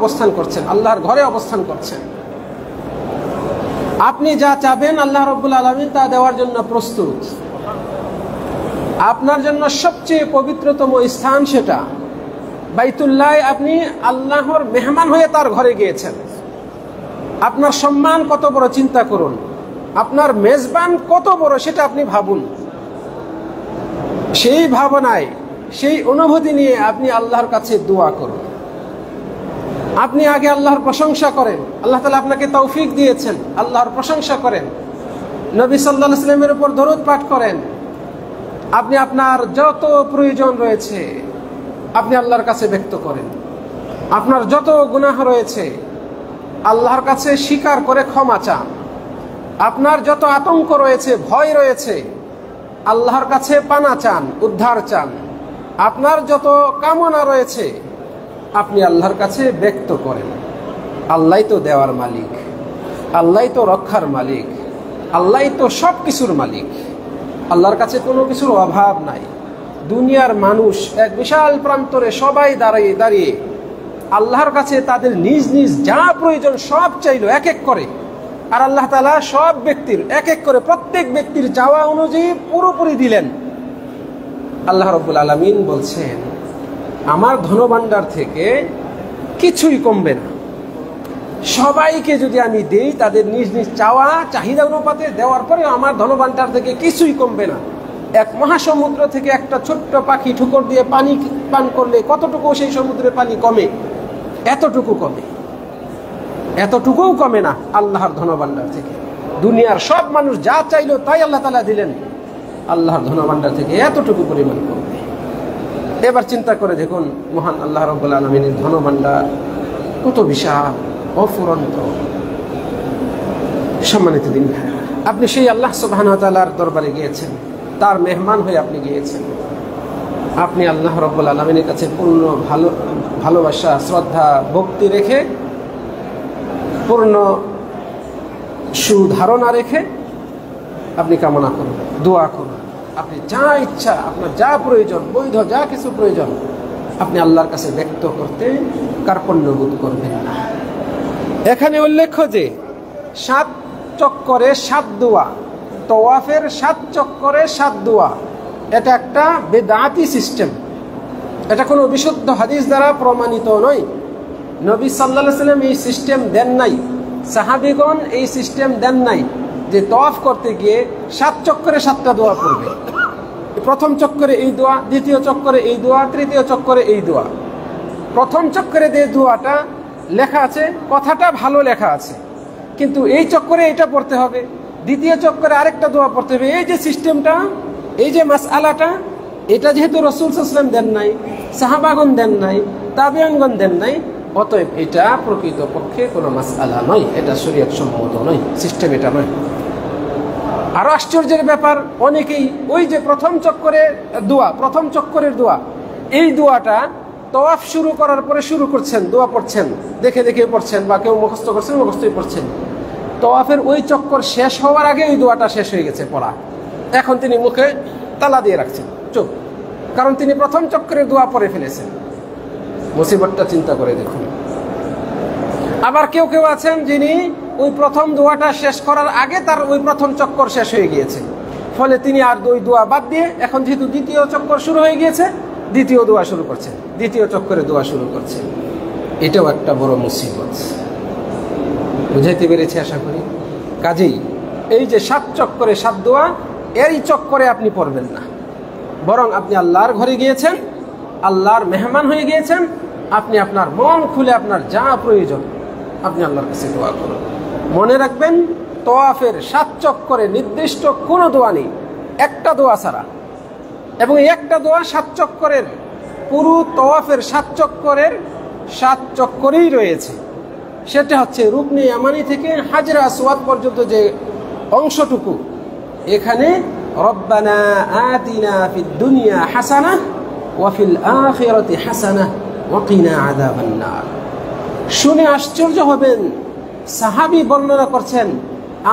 অবস্থান করছেন, আল্লাহর ঘরে অবস্থান করছেন। আপনি যা চাবেন আল্লাহ রাব্বুল আলামিন তা দেওয়ার জন্য প্রস্তুত। আপনার জন্য সবচেয়ে পবিত্রতম স্থান সেটা বাইতুল্লাহ। আপনি আল্লাহর মেহমান হয়ে তার ঘরে গিয়েছেন। আপনার সম্মান কত বড় চিন্তা করুন, আপনার মেজবান কত বড় সেটা আপনি ভাবুন। সেই ভাবনায়, সেই অনুভূতি নিয়ে আপনি আল্লাহর কাছে দোয়া করুন। আপনি আগে আল্লাহর প্রশংসা করেন, আল্লাহ তাআলা আপনাকে তৌফিক দিয়েছেন, আল্লাহর প্রশংসা করেন। নবী সাল্লাল্লাহু আলাইহি ওয়াসাল্লামের উপর দরুদ পাঠ করেন। আপনি আপনার যত প্রয়োজন রয়েছে আপনি আল্লাহর কাছে ব্যক্ত করেন। আপনার যত গুনাহ রয়েছে আল্লাহর কাছে স্বীকার করে ক্ষমা চান। আপনার যত আতঙ্ক রয়েছে, ভয় রয়েছে, আল্লাহর কাছে পানা চান, উদ্ধার চান। আপনার যত কামনা রয়েছে আপনি আল্লাহর কাছে ব্যক্ত করেন। আল্লাহই তো দেওয়ার মালিক, আল্লাহই তো রক্ষার মালিক, আল্লাহই তো সব কিছুর মালিক। আল্লাহর কাছে কোনো কিছুর অভাব নাই। দুনিয়ার মানুষ এক বিশাল প্রান্তরে সবাই দাঁড়িয়ে দাঁড়িয়ে আল্লাহর কাছে তাদের নিজ নিজ যা প্রয়োজন সব চাইলো এক এক করে, আর আল্লাহ তাআলা সব ব্যক্তির এক এক করে প্রত্যেক ব্যক্তির চাওয়া অনুযায়ী পুরোপুরি দিলেন। আল্লাহ রাব্বুল আলামিন বলছেন, আমার ধনভাণ্ডার থেকে কিছুই কমবে না। সবাইকে যদি আমি দেই তাদের নিজ নিজ চাওয়া চাহিদা অনুপাতে দেওয়ার পরে আমার ধনভাণ্ডার থেকে কিছুই কমবে না। এক মহাসমুদ্র থেকে একটা ছোট্ট পাখি ঠুকর দিয়ে পানি পান করলে কতটুকু সেই সমুদ্রের পানি কমে? এতটুকু কমে, এতটুকুও কমে না আল্লাহর ধনভাণ্ডার থেকে। দুনিয়ার সব মানুষ যা চাইলো তাই আল্লাহ তাআলা দিলেন, আল্লাহর ধনভাণ্ডার থেকে এতটুকু পরিমাণ কমবে। এবার চিন্তা করে দেখুন, মহান আল্লাহ রাব্বুল আলামিনের ধনভাণ্ডার কত বিশাল, অফুরন্ত। সম্মানিত দিন, আপনি সেই আল্লাহ সুবহানাহু ওয়া তাআলার দরবারে গিয়েছেন, তার মেহমান হয়ে আপনি গিয়েছেন। আপনি আল্লাহ রাব্বুল আলামিনের কাছে পূর্ণ ভালোবাসা, শ্রদ্ধা, ভক্তি রেখে, পূর্ণ সুধারণা রেখে আপনি কামনা করুন, দোয়া করুন। আপনি যা ইচ্ছা, আপনার যা প্রয়োজন, বৈধ যা কিছু প্রয়োজন আপনি আল্লাহর কাছে ব্যক্ত করতে কার্পণ্য বোধ করবেন না। এখানে উল্লেখ্য যে 7 চক্করে 7 দোয়া, তওয়াফের 7 চক্করে 7 দোয়া, এটা একটা বেদাতি সিস্টেম। এটা কোনো বিশুদ্ধ হাদিস দ্বারা প্রমাণিত নয়। নবী সাল্লাল্লাহু আলাইহি ওয়াসাল্লাম এই সিস্টেম দেন নাই, সাহাবীগণ এই সিস্টেম দেন নাই যে তওয়াফ করতে গিয়ে 7 চক্করে 7টা দোয়া পড়বে। প্রথম চক্করে এই দোয়া, দ্বিতীয় চক্করে এই দোয়া, তৃতীয় চক্করে এই দোয়া। প্রথম চক্করে যে দোয়াটা লেখা আছে, কথাটা ভালো লেখা আছে, কিন্তু এই চক্করে এটা পড়তে হবে, দ্বিতীয় চক্করে আরেকটা দোয়া পড়তে হবে। এই যে সিস্টেমটা, এই যে মাসআলাটা, এটা যেহেতু রাসূল সাল্লাল্লাহু আলাইহি ওয়াসাল্লাম দেন নাই, সাহাবাগণ দেন নাই, তাবিঈনগণ দেন নাই, অতএব এটা প্রকৃতপক্ষে কোনো মাসআলা নয়, এটা শরীয়ত সম্মত নয়, সিস্টেম এটা নয়। আরো আশ্চর্যের ব্যাপার, অনেকেই ওই যে প্রথম চক্করের দোয়া, প্রথম চক্করের দোয়া, এই দোয়াটা তওয়াফ শুরু করার পরে শুরু করছেন, দোয়া পড়ছেন, দেখে দেখে পড়ছেন, বা কেউ মুখস্থ করছেন, মুখস্থই পড়ছেন। তওয়াফের ওই চক্কর শেষ হওয়ার আগে ওই দোয়াটা শেষ হয়ে গেছে পড়া, এখন তিনি মুখে তালা দিয়ে রাখছেন, চুপ, কারণ তিনি প্রথম চক্করের দোয়া পড়ে ফেলেছেন। মুসিবতটা চিন্তা করে দেখুন। আবার কেউ কেউ আছেন যিনি ওই প্রথম দোয়াটা শেষ করার আগে তার ওই প্রথম চক্কর শেষ হয়ে গিয়েছে, ফলে তিনি আর ওই দোয়া বাদ দিয়ে এখন যেহেতু দ্বিতীয় চক্কর শুরু হয়ে গিয়েছে, দ্বিতীয় দোয়া শুরু করছেন, দ্বিতীয় চক্করে দোয়া শুরু করছেন। এটাও একটা বড় মুসিবত। বুঝাইতে পেরেছি আশা করি। কাজেই এই যে 7 চক্করে 7 দোয়া, এই চক্করে আপনি পড়বেন না, বরং আপনি আল্লাহর ঘরে গিয়েছেন, আল্লাহর মেহমান হয়ে গিয়েছেন, আপনি আপনার মন খুলে আপনার যা প্রয়োজন আপনি আল্লাহর কাছে দোয়া করুন। মনে রাখবেন, তওয়াফের 7 চক্করে নির্দিষ্ট কোনো দোয়া নেই, একটা দোয়া ছাড়া। এবং একটা দোয়া 7 চক্করের, পুরো তওয়াফের 7 চক্করের 7 চক্করেই রয়েছে। সেটা হচ্ছে রুকনে ইয়ামানি থেকে হাজরে আসওয়াদ পর্যন্ত যে অংশটুকু, এখানে রব্বানা আতিনা ফিদ দুনিয়া হাসানাহ ওয়া ফিল আখিরাতি হাসানাহ ওয়া কিনা আযাবান নার। শুনে আশ্চর্য হবেন, সাহাবী বর্ণনা করছেন,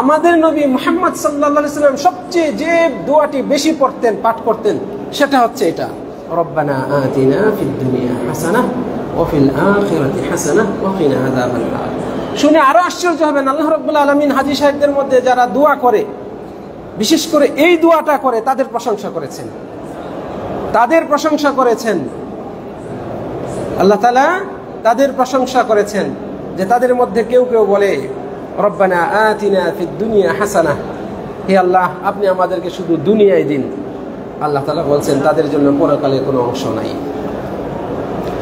আমাদের নবী মুহাম্মদ সাল্লাল্লাহু আলাইহি ওয়াসাল্লাম সবচেয়ে যে দোয়াটি বেশি পড়তেন, পাঠ করতেন, সেটা হচ্ছে এটা, রব্বানা আতিনা ফিদ দুনিয়া হাসানাহ ওয়া ফিল আখিরাতি হাসানাহ ওয়া কিনা আযাবান নার। শুনে আরো আশ্চর্য হবেন, আল্লাহ রাব্বুল আলামিন হাজী সাহেবদের মধ্যে যারা দোয়া করে, বিশেষ করে এই দোয়াটা করে, তাদের প্রশংসা করেছেন, তাদের প্রশংসা করেছেন। আল্লাহ তাআলা তাদের প্রশংসা করেছেন যে তাদের মধ্যে কেউ কেউ বলে রব্বানা আতিনা ফিদ দুনিয়া হাসানাহ, হে আল্লাহ আপনি আমাদেরকে শুধু দুনিয়ায় দিন। আল্লাহ তাআলা বলছেন তাদের জন্য পরকালে কোনো অংশ নাই।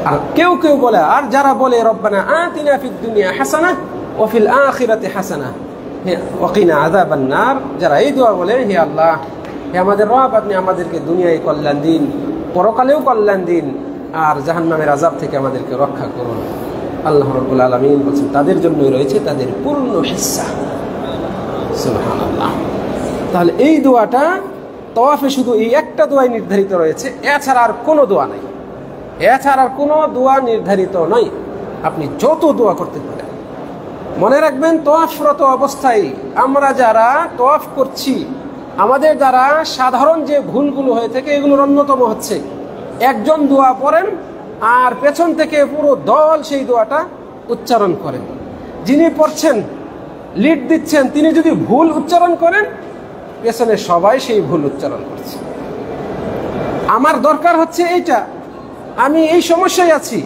আর কেউ কেউ বলে, আর যারা বলে রব্বানা আতিনা ফিদ দুনিয়া হাসানাহ ওয়া ফিল আখিরাতি হাসানাহ ওয়া কিনা আযাবান নার, যারা এই দোয়া বলে হে আল্লাহ, হে আমাদের রব আপনি আমাদেরকে দুনিয়ায় কল্যাণ দিন, পরকালেও কল্যাণ দিন, আর জাহান্নামের আযাব থেকে আমাদেরকে রক্ষা করুন। আল্লাহ রাব্বুল আলামিন বলেন তাদের জন্যই রয়েছে তাদের পূর্ণ হিস্সা। সুবহানাল্লাহ। তাহলে এই দোয়াটা তাওয়াফে শুধু এই একটা দোয়াই নির্ধারিত রয়েছে, এছাড়া আর কোনো দোয়া নাই, এছাড়া আর কোনো দোয়া নির্ধারিত নয়। আপনি যত দোয়া করতে পারেন। মনে রাখবেন, তাওয়াফরত অবস্থায় আমরা যারা তাওয়াফ করছি, আমাদের দ্বারা সাধারণ যে ভুলগুলো হয়ে থাকে এগুলোর অন্যতম হচ্ছে একজন দোয়া পড়েন আর পেছন থেকে পুরো দল সেই দোয়াটা উচ্চারণ করেন। যিনি পড়ছেন, লিড দিচ্ছেন, তিনি যদি ভুল উচ্চারণ করেন, পেছনে সবাই সেই ভুল উচ্চারণ করছে। আমার দরকার হচ্ছে এইটা, আমি এই সমস্যায় আছি,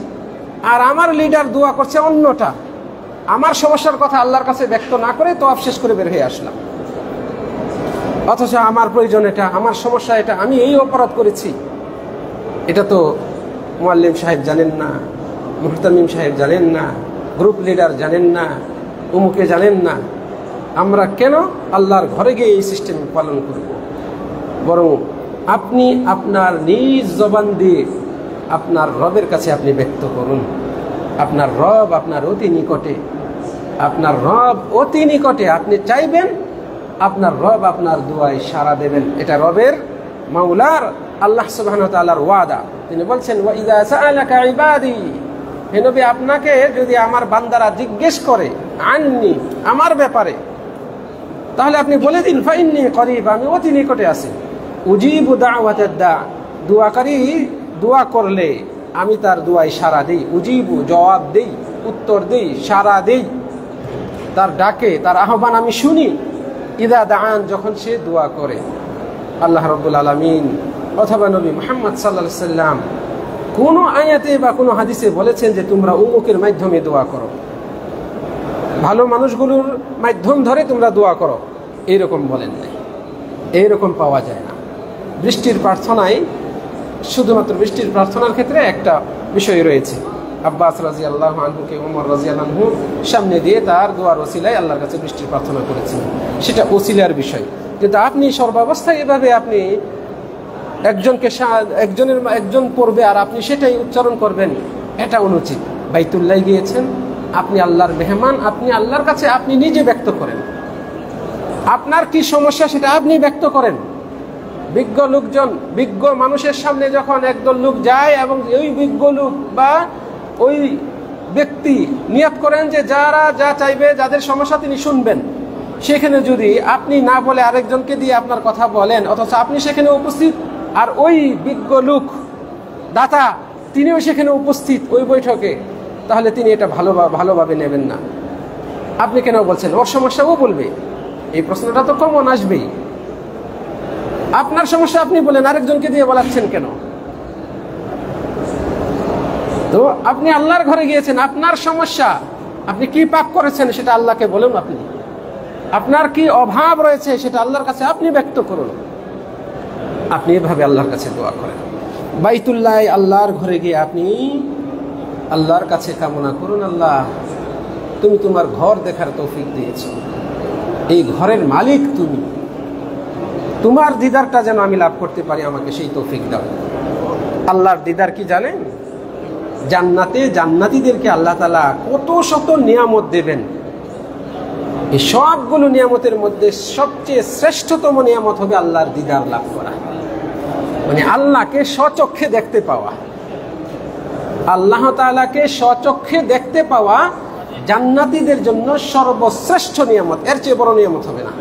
আর আমার লিডার দোয়া করছে অন্যটা। আমার সমস্যার কথা আল্লাহর কাছে ব্যক্ত না করে তাওয়াফ শেষ করে বের হয়ে আসলাম, অথচ আমার প্রয়োজন এটা, আমার সমস্যা এটা, আমি এই অপরাধ করেছি। এটা তো মুআল্লিম সাহেব জানেন না, মুহতামিম সাহেব জানেন না, গ্রুপ লিডার জানেন না, উমুকে জানেন না। আমরা কেন আল্লাহর ঘরে গিয়ে এই সিস্টেম পালন করব? বরং আপনি আপনার নিজ জবান দিয়ে আপনার রবের কাছে আপনি ব্যক্ত করুন। আপনার রব আপনার অতি নিকটে, আপনার রব অতি নিকটে। আপনি চাইবেন, আপনার রব আপনার দোয়ায় সাড়া দেবেন। এটা রবের, মাওলার, আল্লাহ সুবহানাহু ওয়া তাআলার ওয়াদা। তিনি বলছেন ওয়া ইযা সাআলাকা ইবাদি, হে নবী আপনাকে যদি আমার বান্দারা জিজ্ঞেস করে আননি, আমার ব্যাপারে, তাহলে আপনি বলে দিন ফাইন্নী করিব, আমি অতি নিকটে আছি। উজিবু দাওয়াতাদ দা, দোয়াকারী দোয়া করলে আমি তার দোয়ায় সাড়া দেই। উজিবু জবাব দেই, উত্তর দেই, সাড়া দেই, তার ডাকে, তার আহ্বান আমি শুনি। ইদা দাআন, যখন সে দোয়া করে। আল্লাহ রাব্বুল আলামিন অথবা নবী মুহাম্মদ সাল্লাল্লাহু আলাইহি সাল্লাম কোনো আয়াতে বা কোনো হাদিসে বলেছেন যে তোমরা উমুকের মাধ্যমে দোয়া করো, ভালো মানুষগুলোর মাধ্যম ধরে তোমরা দোয়া করো, এইরকম বলেন নাই, এইরকম পাওয়া যায় না। বৃষ্টির প্রার্থনায়, শুধুমাত্র বৃষ্টির প্রার্থনার ক্ষেত্রে একটা বিষয় রয়েছে। আব্বাস রাদিয়াল্লাহু আনহুকে ওমর রাদিয়াল্লাহু আনহু সামনে দিয়ে তার দোয়ার ওসিলায় আল্লাহর কাছে বৃষ্টির প্রার্থনা করেছেন, সেটা ওসিলার বিষয়। কিন্তু আপনি সর্বাবস্থায় এভাবে আপনি একজন পড়বে আর আপনি সেটাই উচ্চারণ করবেন, এটা অনুচিত। বাইতুল্লাহ গিয়েছেন, আপনি আল্লাহর মেহমান, আপনি আল্লাহর কাছে আপনি নিজে ব্যক্ত করেন আপনার কি সমস্যা, সেটা আপনি ব্যক্ত করেন। বিজ্ঞ লোকজন, বিজ্ঞ মানুষের সামনে যখন একদল লোক যায় এবং ওই বিজ্ঞ লোক বা ওই ব্যক্তি নিয়ত করেন যে যারা যা চাইবে, যাদের সমস্যা তিনি শুনবেন, সেখানে যদি আপনি না বলে আরেকজনকে দিয়ে আপনার কথা বলেন, অথচ আপনি সেখানে উপস্থিত, আর ওই বিজ্ঞ লোক দাতা তিনিও সেখানে উপস্থিত ওই বৈঠকে, তাহলে তিনি এটা ভালোভাবে নেবেন না। আপনি কেন বলছেন ওর সমস্যা ও বলবে? এই প্রশ্নটা তো কমন আসবেই। আপনার সমস্যা আপনি বলেন, আরেকজনকে দিয়ে বলাচ্ছেন কেন? তো আপনি আল্লাহর ঘরে গিয়েছেন, আপনার সমস্যা, আপনি কি পাপ করেছেন সেটা আল্লাহকে বলুন। আপনি আপনার কি অভাব রয়েছে সেটা আল্লাহর কাছে আপনি ব্যক্ত করুন। আপনি এভাবে আল্লাহর কাছে দোয়া করেন। বাইতুল্লাহ আল্লাহর ঘরে গিয়ে আপনি আল্লাহর কাছে কামনা করুন, আল্লাহ তুমি তোমার ঘর দেখার তৌফিক দিয়েছো, এই ঘরের মালিক তুমি, তোমার দিদারটা যেন আমি লাভ করতে পারি, আমাকে সেই তৌফিক দাও। আল্লাহর দিদার কি জানেন? জান্নাতে জান্নাতীদেরকে আল্লাহ তাআলা কত শত নিয়ামত দেবেন। এই সবগুলো নিয়ামতের মধ্যে সবচেয়ে শ্রেষ্ঠতম নিয়ামত হবে আল্লাহর দিদার লাভ করা, মানে আল্লাহকে স্বচক্ষে দেখতে পাওয়া। আল্লাহ তাআলাকে স্বচক্ষে দেখতে পাওয়া জান্নাতীদের জন্য সর্বশ্রেষ্ঠ নিয়ামত, এর চেয়ে বড় নিয়ামত হবে না।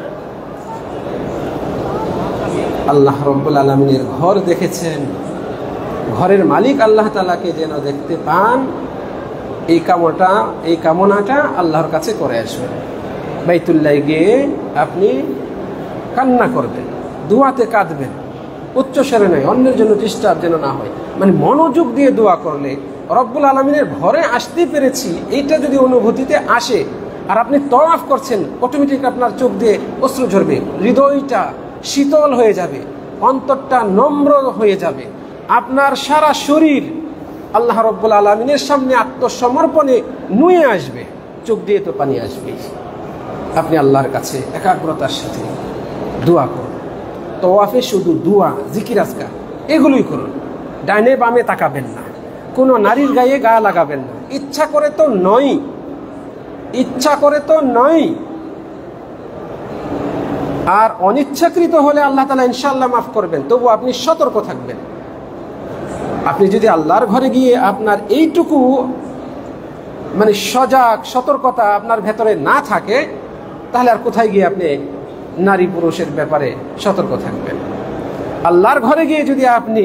আল্লাহ রাব্বুল আলামিনের ঘর দেখেছেন, ঘরের মালিক আল্লাহ তাআলাকে যেন দেখতে পান, এই কামনাটা আল্লাহর কাছে করে আসবেন। বাইতুল্লাহ গিয়ে আপনি কান্না করবেন, দোয়াতে কাঁদবেন, উচ্চস্বরে নয়, অন্যের জন্য ডিস্টার্ব যেন না হয়, মানে মনোযোগ দিয়ে দোয়া করলে রব্বুল আলমিনের ঘরে আসতে পেরেছি এইটা যদি অনুভূতিতে আসে, আর আপনি তওয়াফ করছেন, অটোমেটিক আপনার চোখ দিয়ে অশ্রু ঝরবে, হৃদয়টা শীতল হয়ে যাবে, অন্তরটা নম্র হয়ে যাবে, আপনার সারা শরীর আল্লাহ রব্বুল আলমিনের সামনে আত্মসমর্পণে নুয়ে আসবে, চোখ দিয়ে তো পানি আসবে। আপনি আল্লাহর কাছে একাগ্রতার সাথে দোয়া করুন। তওয়াফে শুধু দোয়া, জিকির, আজকার এগুলোই করুন। ডাইনে বামে তাকাবেন না, কোনো নারীর গায়ে গা লাগাবেন না, ইচ্ছা করে তো নয়, ইচ্ছা করে তো নয়। আর অনিচ্ছাকৃত হলে আল্লাহ তাআলা ইনশাআল্লাহ মাফ করবেন, তবু আপনি সতর্ক থাকবেন। আপনি যদি আল্লাহর ঘরে গিয়ে আপনার এইটুকু মানে সজাগ সতর্কতা আপনার ভেতরে না থাকে, তাহলে আর কোথায় গিয়ে আপনি নারী পুরুষের ব্যাপারে সতর্ক থাকবেন? আল্লাহর ঘরে গিয়ে যদি আপনি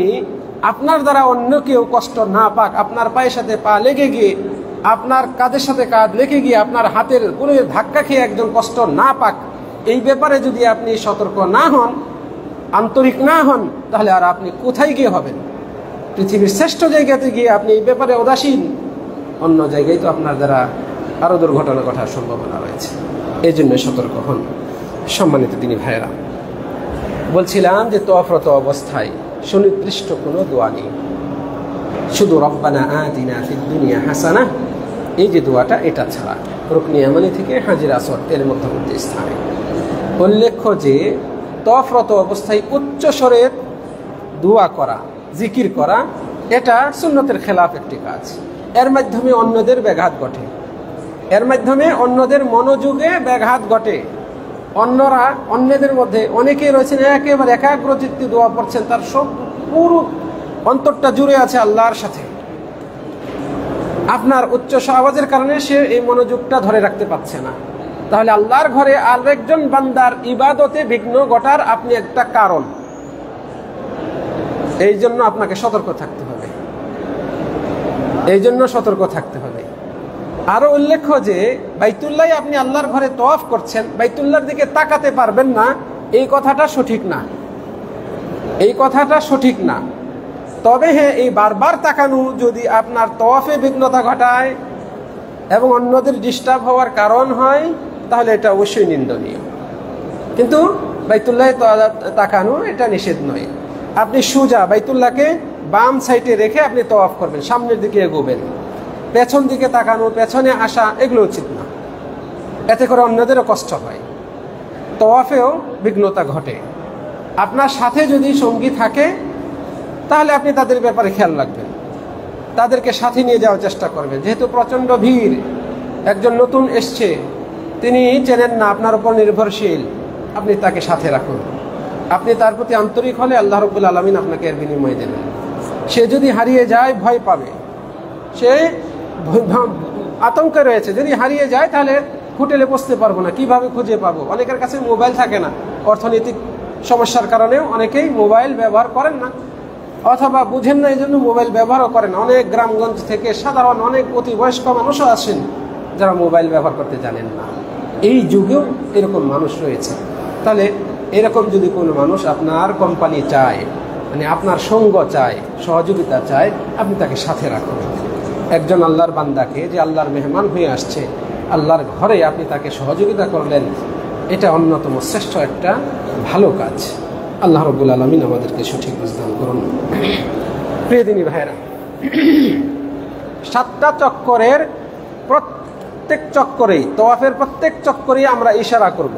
আপনার দ্বারা অন্য কেউ কষ্ট না পাক, আপনার পায়ের সাথে পা লেগে গিয়ে, আপনার কাঁধের সাথে কাঁধ লেগে গিয়ে, আপনার হাতের কোনো ধাক্কা খেয়ে একজন কষ্ট না পাক, এই ব্যাপারে যদি আপনি সতর্ক না হন, আন্তরিক না হন, তাহলে আর আপনি কোথায় গিয়ে হবেন? পৃথিবীর শ্রেষ্ঠ জায়গাতে গিয়ে আপনি এই ব্যাপারে উদাসীন, অন্য জায়গায় তো আপনার দ্বারা আরও দুর্ঘটনা ঘটার সম্ভাবনা রয়েছে। এই জন্য সতর্ক হন। সম্মানিত দিনী ভাইয়েরা, বলছিলাম যে তওয়াফরত অবস্থায় সুনির্দিষ্ট কোনো দোয়া নেই, শুধু রব্বানা আতিনা ফিদ দুনিয়া হাসানাহ, এই যে দোয়াটা, এটা ছাড়া রুকনি ইয়ামানি থেকে হাজির আসওয়াদ এর মধ্যবর্তী স্থানে উল্লেখ্য যে তওয়াফরত অবস্থায় উচ্চ স্বরের দোয়া করা, জিকির করা, এটা সুন্নতের খেলাফ একটি কাজ। এর মাধ্যমে অন্যদের ব্যাঘাত ঘটে, এর মাধ্যমে অন্যদের মনোযোগে ব্যাঘাত ঘটে। অন্যরা, অন্যদের মধ্যে অনেকেই রয়েছেন একেবারে একাগ্রচিত্তে দোয়া পড়ছেন, তার সব পুরো অন্তরটা জুড়ে আছে আল্লাহর সাথে। আপনার উচ্চ আওয়াজের কারণে সে এই মনোযোগটা ধরে রাখতে পারছে না, তাহলে আল্লাহর ঘরে আরেকজন বান্দার ইবাদতে বিঘ্ন ঘটার আপনি একটা কারণ। এই জন্য আপনাকে সতর্ক থাকতে হবে, এই জন্য সতর্ক থাকতে হবে। আরো উল্লেখ্য যে বাইতুল্লাহ আপনি আল্লাহর ঘরে তওয়াফ করছেন, বাইতুল্লাহর দিকে তাকাতে পারবেন না, এই কথাটা সঠিক না, এই কথাটা সঠিক না। তবে হ্যাঁ, এই বারবার তাকানো যদি আপনার তওয়াফে বিঘ্নতা ঘটায় এবং অন্যদের ডিস্টার্ব হওয়ার কারণ হয়, তাহলে এটা অবশ্যই নিন্দনীয়। কিন্তু বাইতুল্লাহ তাকানো এটা নিষেধ নয়। আপনি সোজা বাইতুল্লাহকে বাম সাইডে রেখে আপনি তওয়াফ করবেন, সামনের দিকে এগোবেন। পেছন দিকে তাকানো, পেছনে আসা, এগুলো উচিত না, এতে করে অন্যদেরও কষ্ট হয়, তওয়াফেও বিঘ্নতা ঘটে। আপনার সাথে যদি সঙ্গী থাকে, তাহলে আপনি তাদের ব্যাপারে খেয়াল রাখবেন, তাদেরকে সাথে নিয়ে যাওয়ার চেষ্টা করবেন। যেহেতু প্রচণ্ড ভিড়, একজন নতুন এসছে, তিনি চেনেন না, আপনার উপর নির্ভরশীল, আপনি তাকে সাথে রাখুন। আপনি তার প্রতি আন্তরিক হলে আল্লাহ রাব্বুল আলামিন আপনাকে এর বিনিময় দেবেন। সে যদি হারিয়ে যায়, ভয় পাবে, সে আতঙ্কে রয়েছে, যদি হারিয়ে যায় তাহলে হোটেলে বসতে পারবো না, কিভাবে খুঁজে পাবো? অনেকের কাছে মোবাইল থাকে না, অর্থনৈতিক সমস্যার কারণেও অনেকেই মোবাইল ব্যবহার করেন না, অথবা বুঝেন না, এই জন্য মোবাইল ব্যবহারও করেন। অনেক গ্রামগঞ্জ থেকে সাধারণ অনেক অতি বয়স্ক মানুষও আছেন যারা মোবাইল ব্যবহার করতে জানেন না। এই যুগেও এরকম মানুষ রয়েছে। তাহলে এরকম যদি কোনো মানুষ আপনার কোম্পানি চায়, মানে আপনার সঙ্গ চায়, সহযোগিতা চায়, আপনি তাকে সাথে রাখুন। একজন আল্লাহর বান্দাকে, যে আল্লাহর মেহমান হয়ে আসছে আল্লাহর ঘরে, আপনি তাকে সহযোগিতা করলেন, এটা অন্যতম শ্রেষ্ঠ একটা ভালো কাজ। আল্লাহ রাব্বুল আলামিন আমাদেরকে সঠিক বুঝদান করুন। প্রিয় দিনী ভাইরা, 7টা চক্করের প্রত্যেক চক্করেই, তওয়াফের প্রত্যেক চক্করেই আমরা ইশারা করব,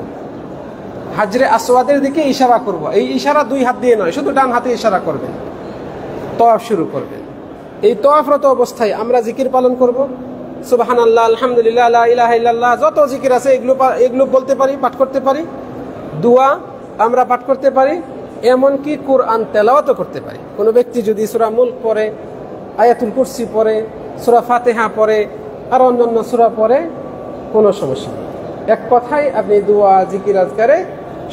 হাজরে আসওয়াদের দিকে ইশারা করব। এই ইশারা 2 হাত দিয়ে নয়, শুধু ডান হাতে ইশারা করবেন, তওয়াফ শুরু করবেন। এই তওয়াফরত অবস্থায় আমরা জিকির পালন করব, সুবহানাল্লাহ, আলহামদুলিল্লাহ, লা ইলাহা ইল্লাল্লাহ, যত জিকির আছে এগুলো বলতে পারি, পাঠ করতে পারি। দোয়া আমরা পাঠ করতে পারি, এমনকি কোরআন তেলাওয়াতও করতে পারি। কোনো ব্যক্তি যদি সূরা মুলক পড়ে, আয়াতুল কুরসি পড়ে, সূরা ফাতিহা পড়ে, আর অন্যান্য সূরা পড়ে, কোনো সমস্যা নেই। এক কথায় আপনি দোয়া, জিকির, আজকারে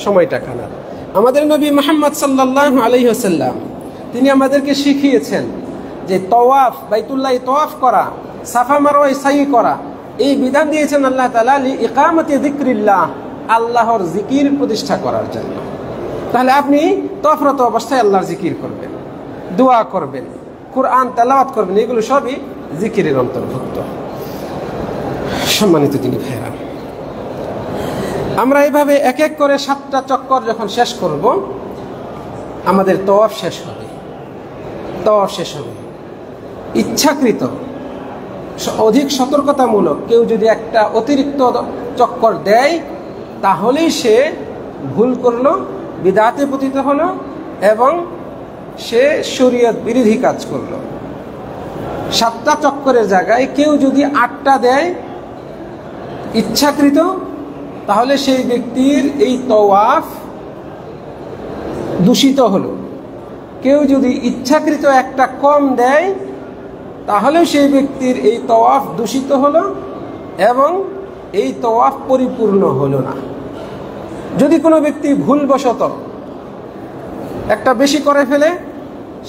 সময়টা কাটান। আমাদের নবী মুহাম্মদ সাল্লাল্লাহু আলাইহি ওয়াসাল্লাম তিনি আমাদেরকে শিখিয়েছেন যে তওয়াফ, বাইতুল্লাহ তওয়াফ করা সাফা মারওয়ায় সাই করা, এই বিধান দিয়েছেন আল্লাহ তাআলা লিইকামাতি যিকরিল্লাহ, আল্লাহর জিকির প্রতিষ্ঠা করার জন্য। তাহলে আপনি তফরত অবস্থায় আল্লাহর জিকির করবেন, দোয়া করবেন, কুরআন তেলাওয়াত করবেন, এগুলো সবই জিকিরের অন্তর্ভুক্ত। সম্মানিত দিনী ভাইরা, আমরা এইভাবে এক এক করে 7টা চক্কর যখন শেষ করব, আমাদের তওয়াফ শেষ হবে। তওয়াফ শেষ হবে ইচ্ছাকৃত অধিক সতর্কতামূলক কেউ যদি একটা অতিরিক্ত চক্কর দেয়, তাহলেই সে ভুল করলো, বিদআতে পতিত হলো এবং সে শরীয়ত বিরোধী কাজ করলো। 7টা চক্করের জায়গায় কেউ যদি 8টা দেয় ইচ্ছাকৃত, তাহলে সেই ব্যক্তির এই তওয়াফ দূষিত হলো। কেউ যদি ইচ্ছাকৃত একটা কম দেয়, তাহলে সেই ব্যক্তির এই তওয়াফ দূষিত হলো এবং এই তওয়াফ পরিপূর্ণ হলো না। যদি কোনো ব্যক্তি ভুলবশত একটা বেশি করে ফেলে,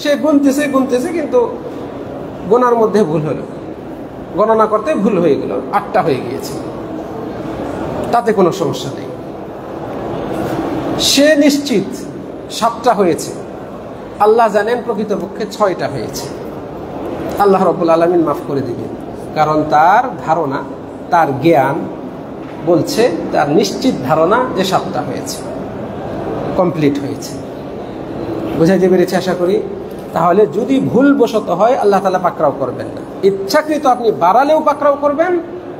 সে গুনতেছে কিন্তু গোনার মধ্যে ভুল হলো, গণনা করতে ভুল হয়ে গেল, 8টা হয়ে গিয়েছে, তাতে কোনো সমস্যা নেই। সে নিশ্চিত 7টা হয়েছে, আল্লাহ জানেন প্রকৃতপক্ষে 6টা হয়েছে। আল্লাহ রাব্বুল আলামিন মাফ করে দিবেন, কারণ তার ধারণা, তার জ্ঞান বলছে, তার নিশ্চিত ধারণা যে 7টা হয়েছে, কমপ্লিট হয়েছে। বুঝাইতে পেরেছি আশা করি। তাহলে যদি ভুলবশত হয়, আল্লাহ তাআলা পাকড়াও করবেন না। ইচ্ছাকৃত আপনি বাড়ালেও পাকড়াও করবেন,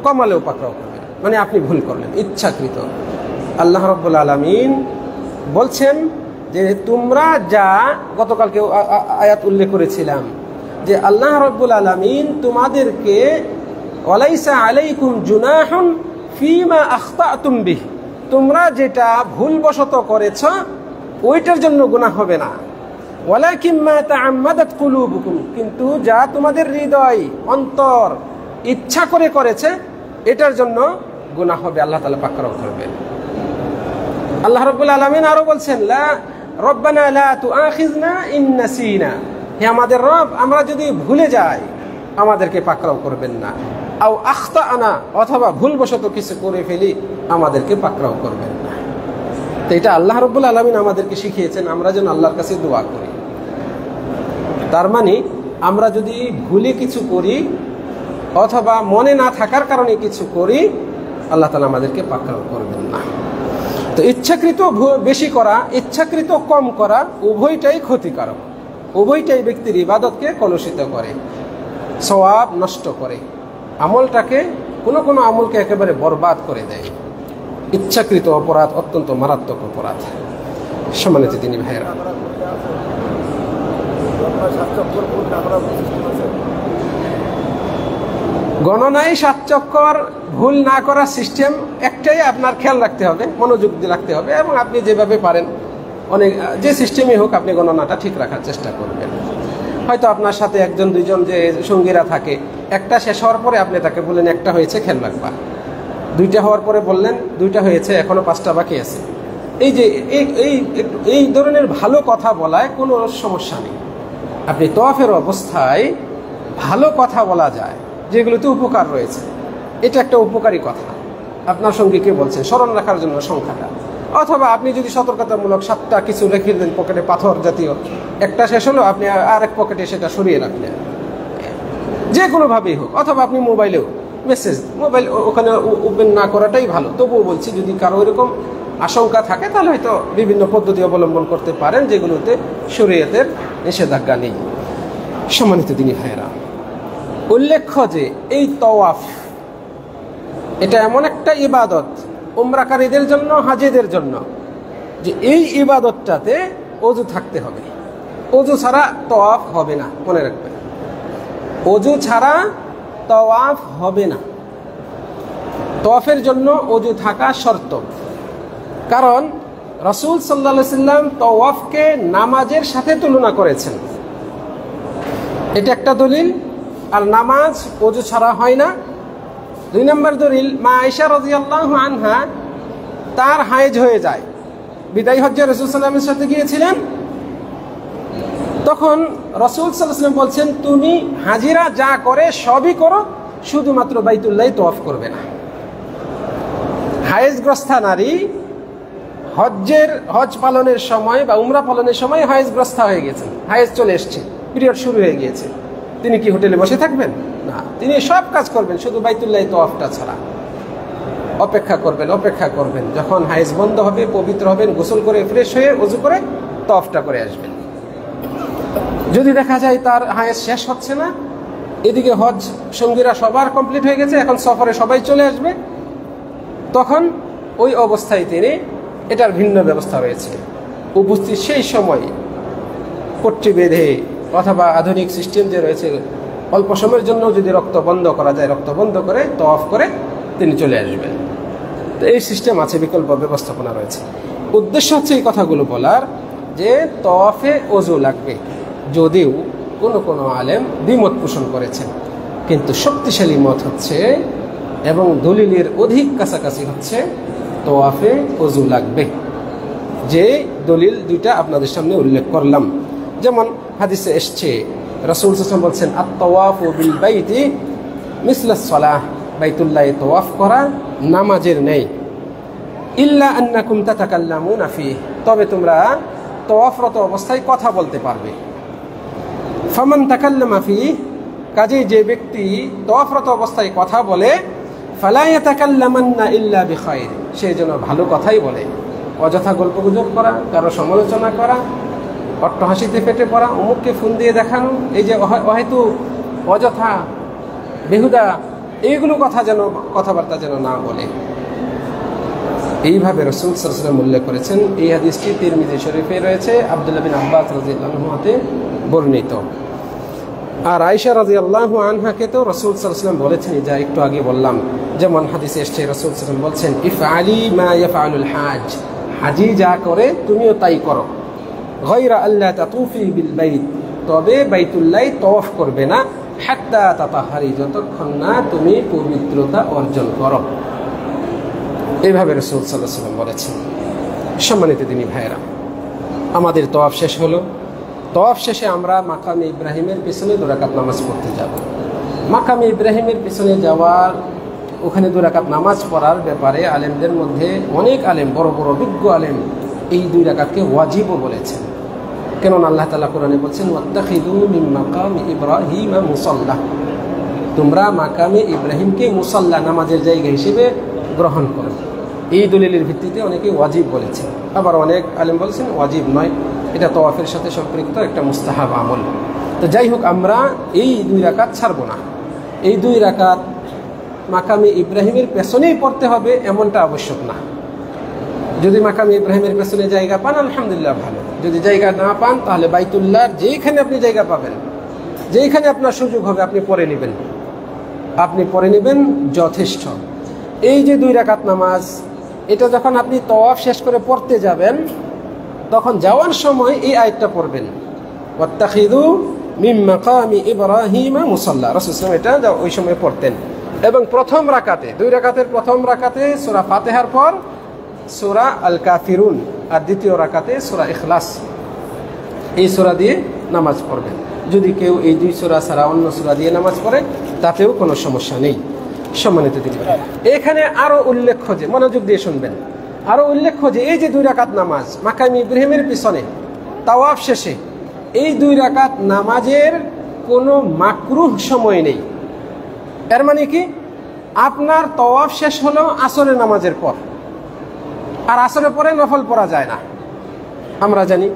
কমালেও পাকড়াও করবেন, মানে আপনি ভুল করলেন ইচ্ছাকৃত। আল্লাহ রাব্বুল আলামিন বলছেন যে তোমরা যা, গতকালকে আয়াত উল্লেখ করেছিলাম যে আল্লাহ রাব্বুল আলামিন তোমাদেরকে ওয়ালাইসা আলাইকুম জুনাহুন ফিমা আখতাতুম বিহি, তোমরা যেটা ভুলবশত করেছ ওইটার জন্য গুনাহ হবে না। ওয়ালাকিন মা তাআম্মাদাত কুলুবুকুম, কিন্তু যা তোমাদের হৃদয় অন্তর ইচ্ছা করে করেছে এটার জন্য গুনাহ হবে, আল্লাহ তাআলা পাকড়াও করবেন। আল্লাহ রাব্বুল আলামিন আরো বলছেন লা রব্বানা লা তুআখিযনা ইন নাসিনা, হে আমাদের রব, আমরা যদি ভুলে যাই আমাদেরকে পাকড়াও করবেন না। আও আখতানা, অথবা ভুলবশত কিছু করে ফেলি আমাদেরকে পাকড়াও করবেন না। তো এটা আল্লাহ রাব্বুল আলামিন আমাদেরকে শিখিয়েছেন, আমরা যেন আল্লাহর কাছে দোয়া করি। তার মানে আমরা যদি ভুলে কিছু করি অথবা মনে না থাকার কারণে কিছু করি, আল্লাহ তাআলা আমাদেরকে পাকড়াও করবেন না। তো ইচ্ছাকৃত বেশি করা, ইচ্ছাকৃত কম করা, উভয়টাই ক্ষতিকারক, উভয়টাই ব্যক্তির ইবাদতকে কলুষিত করে, সওয়াব নষ্ট করে, আমলটাকে, কোনো আমলকে একেবারে বরবাদ করে দেয়। ইচ্ছাকৃত অপরাধ অত্যন্ত মারাত্মক অপরাধ। সম্মানিত দিনী ভাইয়েরা, গণনায় 7 চক্কর ভুল না করার সিস্টেম একটাই, আপনার খেয়াল রাখতে হবে, মনোযোগ দিয়ে রাখতে হবে, এবং আপনি যেভাবে পারেন, অনেক যে সিস্টেমই হোক, আপনি গণনাটা ঠিক রাখার চেষ্টা করবেন। হয়তো আপনার সাথে 1-2জন যে সঙ্গীরা থাকে, একটা শেষ হওয়ার পরে আপনি তাকে বললেন 1টা হয়েছে, খেয়াল রাখবা। 2টা হওয়ার পরে বললেন 2টা হয়েছে, এখনো 5টা বাকি আছে। এই যে এই ধরনের ভালো কথা বলায় কোনো সমস্যা নেই। আপনি তওয়াফের অবস্থায় ভালো কথা বলা যায়, যেগুলোতে উপকার রয়েছে, এটা একটা উপকারী কথা আপনার সঙ্গীকে বলছেন, স্মরণ রাখার জন্য সংখ্যাটা। অথবা আপনি যদি সতর্কতামূলক 7টা কিছু রেখে দেন পকেটে, পাথর জাতীয়, একটা শেষ হলো, আপনি আরেক পকেটে সেটা সরিয়ে রাখলেন, যে কোনোভাবেই হোক। অথবা আপনি মোবাইলেও মোবাইল ওখানে ওপেন না করাটাই ভালো। তবুও বলছি, যদি কারো এরকম আশঙ্কা থাকে, তাহলে হয়তো বিভিন্ন পদ্ধতি অবলম্বন করতে পারেন, যেগুলোতে শরীয়তের নিষেধাজ্ঞা নেই। সম্মানিত দিনী ভাইয়েরা, উল্লেখ্য যে এই তওয়াফ, এটা এমন একটা ইবাদত উমরাকারীদের জন্য, হাজীদের জন্য, যে এই ইবাদতটাতে ওযু থাকতে হবে। ওযু ছাড়া তওয়াফ হবে না, মনে রাখবেন, ওযু ছাড়া তওয়াফ হবে না। তওয়াফের জন্য ওযু থাকা শর্ত। কারণ রাসূল সাল্লাল্লাহু আলাইহি সাল্লাম তওয়াফকে নামাজের সাথে তুলনা করেছেন, এটা একটা দলিল। আর নামাজ ওযু ছাড়া হয় না। 2 নম্বর দলিল, মা আয়েশা রাদিয়াল্লাহু আনহা, তার হায়েজ হয়ে যায়, বিদায় হজ্জে রাসূল সাল্লাল্লাহু আলাইহি ওয়াসাল্লামের সাথে গিয়েছিলেন। তখন রাসূল সাল্লাল্লাহু আলাইহি ওয়াসাল্লাম বলছেন, তুমি হাজিরা যা করে সবই করো, শুধুমাত্র বাইতুল্লাহ তওয়াফ করবে না। হায়েজগ্রস্তা নারী হজ পালনের সময় বা উমরা পালনের সময় হায়েজগ্রস্তা হয়ে গেছেন, হায়েজ চলে এসছে, পিরিয়ড শুরু হয়ে গিয়েছে, তিনি কি হোটেলে বসে থাকবেন? না, তিনি সব কাজ করবেন শুধু বাইতুল্লাহ তওয়াফটা ছাড়া। অপেক্ষা করবেন যখন হায়েজ বন্ধ হবে, পবিত্র হবেন, গোসল করে ফ্রেশ হয়ে ওযু করে তওয়াফটা করে আসবেন। যদি দেখা যায় তার হায়েজ শেষ হচ্ছে না, এদিকে হজ সঙ্গীরা সবার কমপ্লিট হয়ে গেছে, এখন সফরে সবাই চলে আসবে, তখন ওই অবস্থায় তিনি, এটার ভিন্ন ব্যবস্থা রয়েছে, উপস্থিত সেই সময় পট্টি বেঁধে অথবা আধুনিক সিস্টেম যে রয়েছে, অল্প সময়ের জন্য যদি রক্ত বন্ধ করা যায়, রক্ত বন্ধ করে তওয়াফ করে তিনি চলে আসবেন। তো এই সিস্টেম আছে, বিকল্প ব্যবস্থাপনা রয়েছে। উদ্দেশ্য হচ্ছে এই কথাগুলো বলার যে তওয়াফে ওযু লাগবে, যদিও কোনো আলেম দ্বিমত পোষণ করেছেন, কিন্তু শক্তিশালী মত হচ্ছে এবং দলিলের অধিক কাছাকাছি হচ্ছে তওয়াফে ওযু লাগবে। যে দলিল দুইটা আপনাদের সামনে উল্লেখ করলাম, যেমন হাদিসে এসছে রাসূল সাল্লাল্লাহু আলাইহি ওয়াসাল্লাম বলছেন, আত-তাওয়াফু বিল বাইতি মিসলাস সালাহ, বাইতুল্লাহ তওয়াফ করা নামাজের নেই, ইল্লা আন্নাকুম তাতাকাল্লামুনা ফিহি, তবে তোমরা তওয়াফরত অবস্থায় কথা বলতে পারবে। ফামান তাকাল্লামা ফিহি, কাজেই যে ব্যক্তি তওয়াফরত অবস্থায় কথা বলে, ফালা ইয়াতাকাল্লামান্না ইল্লা বিখাইর, সে যেন ভালো কথাই বলে। অযথা গল্পগুজব করা, কারো সমালোচনা করা, অট্টহাসিতে ফেটে পড়া, অমুককে ফোন দিয়ে দেখানো, এই যে হয়তো অযথা বেহুদা এইগুলো কথাবার্তা যেন না বলে। এইভাবে রাসূল সাল্লাল্লাহু আলাইহি ওয়াসাল্লাম উল্লেখ করেছেন। এই হাদিসটি তিরমিজি শরীফে রয়েছে, আব্দুল্লাহ বিন আব্বাস রাদিয়াল্লাহু আনহু হতে বর্ণিত। আর আয়েশা রাদিয়াল্লাহু আনহাকে তো রাসূল সাল্লাল্লাহু আলাইহি ওয়াসাল্লাম বলেছেন, যা একটু আগে বললাম, যেমন হাদিসে এসেছে রাসূল সাল্লাল্লাহু আলাইহি ওয়াসাল্লাম বলছেন, ইফআলি মা ইয়াফআলুল হাজ, হাজি যা করে তুমিও তাই করো। গায়রা আল্লা তাতুফি বিল বাইত, তবে বাইতুল্লাহ তওয়াফ করবে না, হাত্তা তাতাহারি, যতক্ষণ না তুমি পবিত্রতা অর্জন করো। এইভাবে রাসূল সাল্লাল্লাহু আলাইহি ওয়াসাল্লাম বলেছেন। সম্মানিত দিনী ভাইয়েরা, আমাদের তওয়াফ শেষ হলো। তওয়াফ শেষে আমরা মাকামে ইব্রাহিমের পিছনে 2 রাকাত নামাজ পড়তে যাব। মাকামে ইব্রাহিমের পিছনে যাওয়ার, ওখানে 2 রাকাত নামাজ পড়ার ব্যাপারে আলেমদের মধ্যে অনেক আলেম, বড় বড় বিজ্ঞ আলেম, এই 2 রাকাতকে ওয়াজিবও বলেছেন। কেননা আল্লাহ তাআলা কোরআনে বলছেন, ওয়াত্তাখিযু মিন মাকামি ইব্রাহিমা মুসাল্লা, তোমরা মাকামে ইব্রাহিমকে মুসাল্লা, নামাজের জায়গা হিসেবে গ্রহণ করো। এই দলিলের ভিত্তিতে অনেকে ওয়াজিব বলেছেন, আবার অনেক আলেম বলেছেন ওয়াজিব নয়, এটা তওয়াফের সাথে সম্পৃক্ত একটা মুস্তাহাব আমল। তো যাই হোক, আমরা এই 2 রাকাত ছাড়ব না। এই 2 রাকাত মাকামে ইব্রাহিমের পেছনেই পড়তে হবে এমনটা আবশ্যক না। যদি মাকামে ইব্রাহিমের পেছনে জায়গা পান, আলহামদুলিল্লাহ ভালো। যদি জায়গা না পান, তাহলে বাইতুল্লাহর যেইখানে আপনি জায়গা পাবেন, যেইখানে আপনার সুযোগ হবে, আপনি পড়ে নেবেন যথেষ্ট। এই যে 2 রাকাত নামাজ, এটা যখন আপনি তওয়াফ শেষ করে পড়তে যাবেন, তখন যাওয়ার সময় এই আয়াতটা পড়বেন, ওয়াত্তাখিযু মিন মাকামি ইব্রাহিমা মুসাল্লা। রাসূল সাল্লাল্লাহু আলাইহি ওয়াসাল্লাম এটা ওই সময় পড়তেন। এবং প্রথম রাকাতে, 2 রাকাতের প্রথম রাকাতে সূরা ফাতিহার পর সূরা আল কাফিরুন, আর দ্বিতীয় রাকাতে সূরা ইখলাস, এই সূরা দিয়ে নামাজ পড়বেন। যদি কেউ এই 2 সূরা ছাড়া অন্য সূরা দিয়ে নামাজ পড়ে, তাতেও কোনো সমস্যা নেই। সম্মানিত দিনী ভাইরা, এখানে আরো উল্লেখ্য যে, মনোযোগ দিয়ে শুনবেন, আরো উল্লেখ্য যে এই যে 2 রাকাত নামাজ মাকামে ইব্রাহিমের পিছনে তাওয়াফ শেষে, এই 2 রাকাত নামাজের কোনো মাকরুহ সময় নেই। এর মানে কি, আপনার তাওয়াফ শেষ হলো আসরের নামাজের পর, আর আসরের পরে নফল পড়া যায় না, আমরা জানি।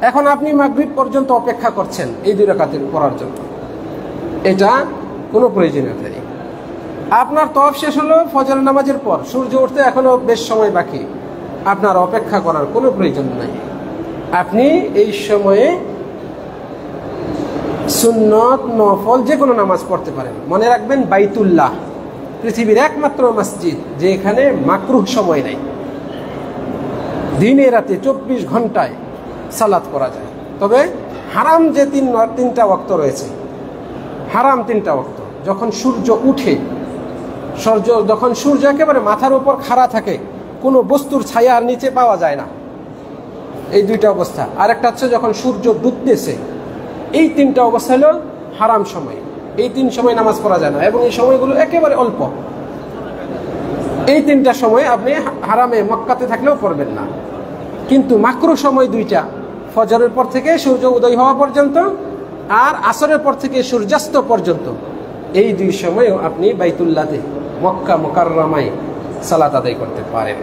এখন আপনি মাগরিব পর্যন্ত অপেক্ষা করছেন এই 2 রাকাতের পড়ার জন্য, এটা কোনো প্রয়োজনীয়তা নেই। আপনার তওয়াফ শেষ হলো ফজর নামাজের পর, সূর্য উঠতে এখনো বেশ সময় বাকি, আপনার অপেক্ষা করার কোনো প্রয়োজন নাই। আপনি এই সময়ে সুন্নত, নফল যে কোনো নামাজ পড়তে পারেন। মনে রাখবেন, বাইতুল্লাহ পৃথিবীর একমাত্র মসজিদ যেখানে মাকরুহ সময় নেই। দিনে রাতে 24 ঘন্টায় সালাত করা যায়। তবে হারাম যে 3টা ওয়াক্ত রয়েছে, হারাম 3টা ওয়াক্ত, যখন সূর্য উঠে, যখন সূর্য একেবারে মাথার উপর খাড়া থাকে, কোনো বস্তুর ছায়া আর নিচে পাওয়া যায় না, এই 2টা অবস্থা। আর একটা হচ্ছে যখন সূর্য ডুবতেছে, এই 3টা অবস্থা হলো হারাম সময়। এই 3 সময় নামাজ পড়া যায় না, এবং এই সময়গুলো একেবারে অল্প। এই 3টা সময় আপনি হারামে মক্কাতে থাকলেও পড়বেন না। কিন্তু মাকরুহ সময় 2টা, ফজরের পর থেকে সূর্য উদয় হওয়া পর্যন্ত আর আসরের পর থেকে সূর্যাস্ত পর্যন্ত, এই 2 সময়ও আপনি বাইতুল্লাহতে মক্কা মুকাররমায় সালাত আদায় করতে পারেন।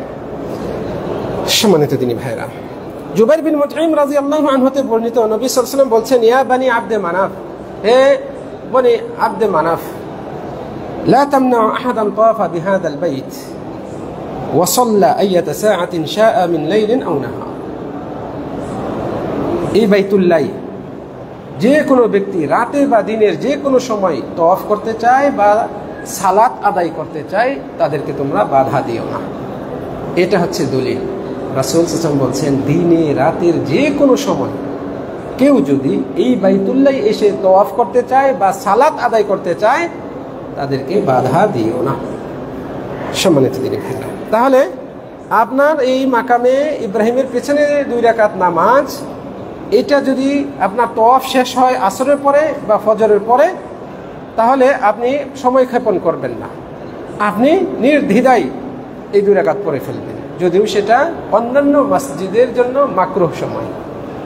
সম্মানিত দিনী ভাইরা, জুবাইর বিন মুতঈম রাদিয়াল্লাহু আনহু হতে বর্ণিত, নবী সাল্লাল্লাহু আলাইহি ওয়াসাল্লাম বলছেন, ইয়া বানি আব্দে মানাফ, হে বনি আব্দে মানাফ, লা তামনাউ আহাদান তাওয়াফা বিহাদাল বাইত ওয়া সাল্লা আইয়াতা সাআতিন শাআ মিন লাইলিন আও নাহার। এই বাইতুল্লাহ যে কোনো ব্যক্তি রাতে বা দিনের যে কোনো সময় তওয়াফ করতে চায় বা সালাত আদায় করতে চায়, তাদেরকে তোমরা বাধা দিও না। এটা হচ্ছে দলিল। রাসূল সাল্লাল্লাহু আলাইহি ওয়াসাল্লাম বলছেন, দিনে রাতের যে কোনো সময় কেউ যদি এই বাইতুল্লাহ এসে তওয়াফ করতে চায় বা সালাত আদায় করতে চায়, তাদেরকে বাধা দিও না। সম্মানিত দিনী ভাইরা, তাহলে আপনার এই মাকামে ইব্রাহিমের পেছনে 2 রাকাত নামাজ, এটা যদি আপনার তওয়াফ শেষ হয় আসরের পরে বা ফজরের পরে, তাহলে আপনি সময় ক্ষেপণ করবেন না, আপনি নির্দ্বিধায় এই 2 রাকাত পড়ে ফেলবেন। যদিও সেটা অন্যান্য মসজিদের জন্য মাকরুহ সময়,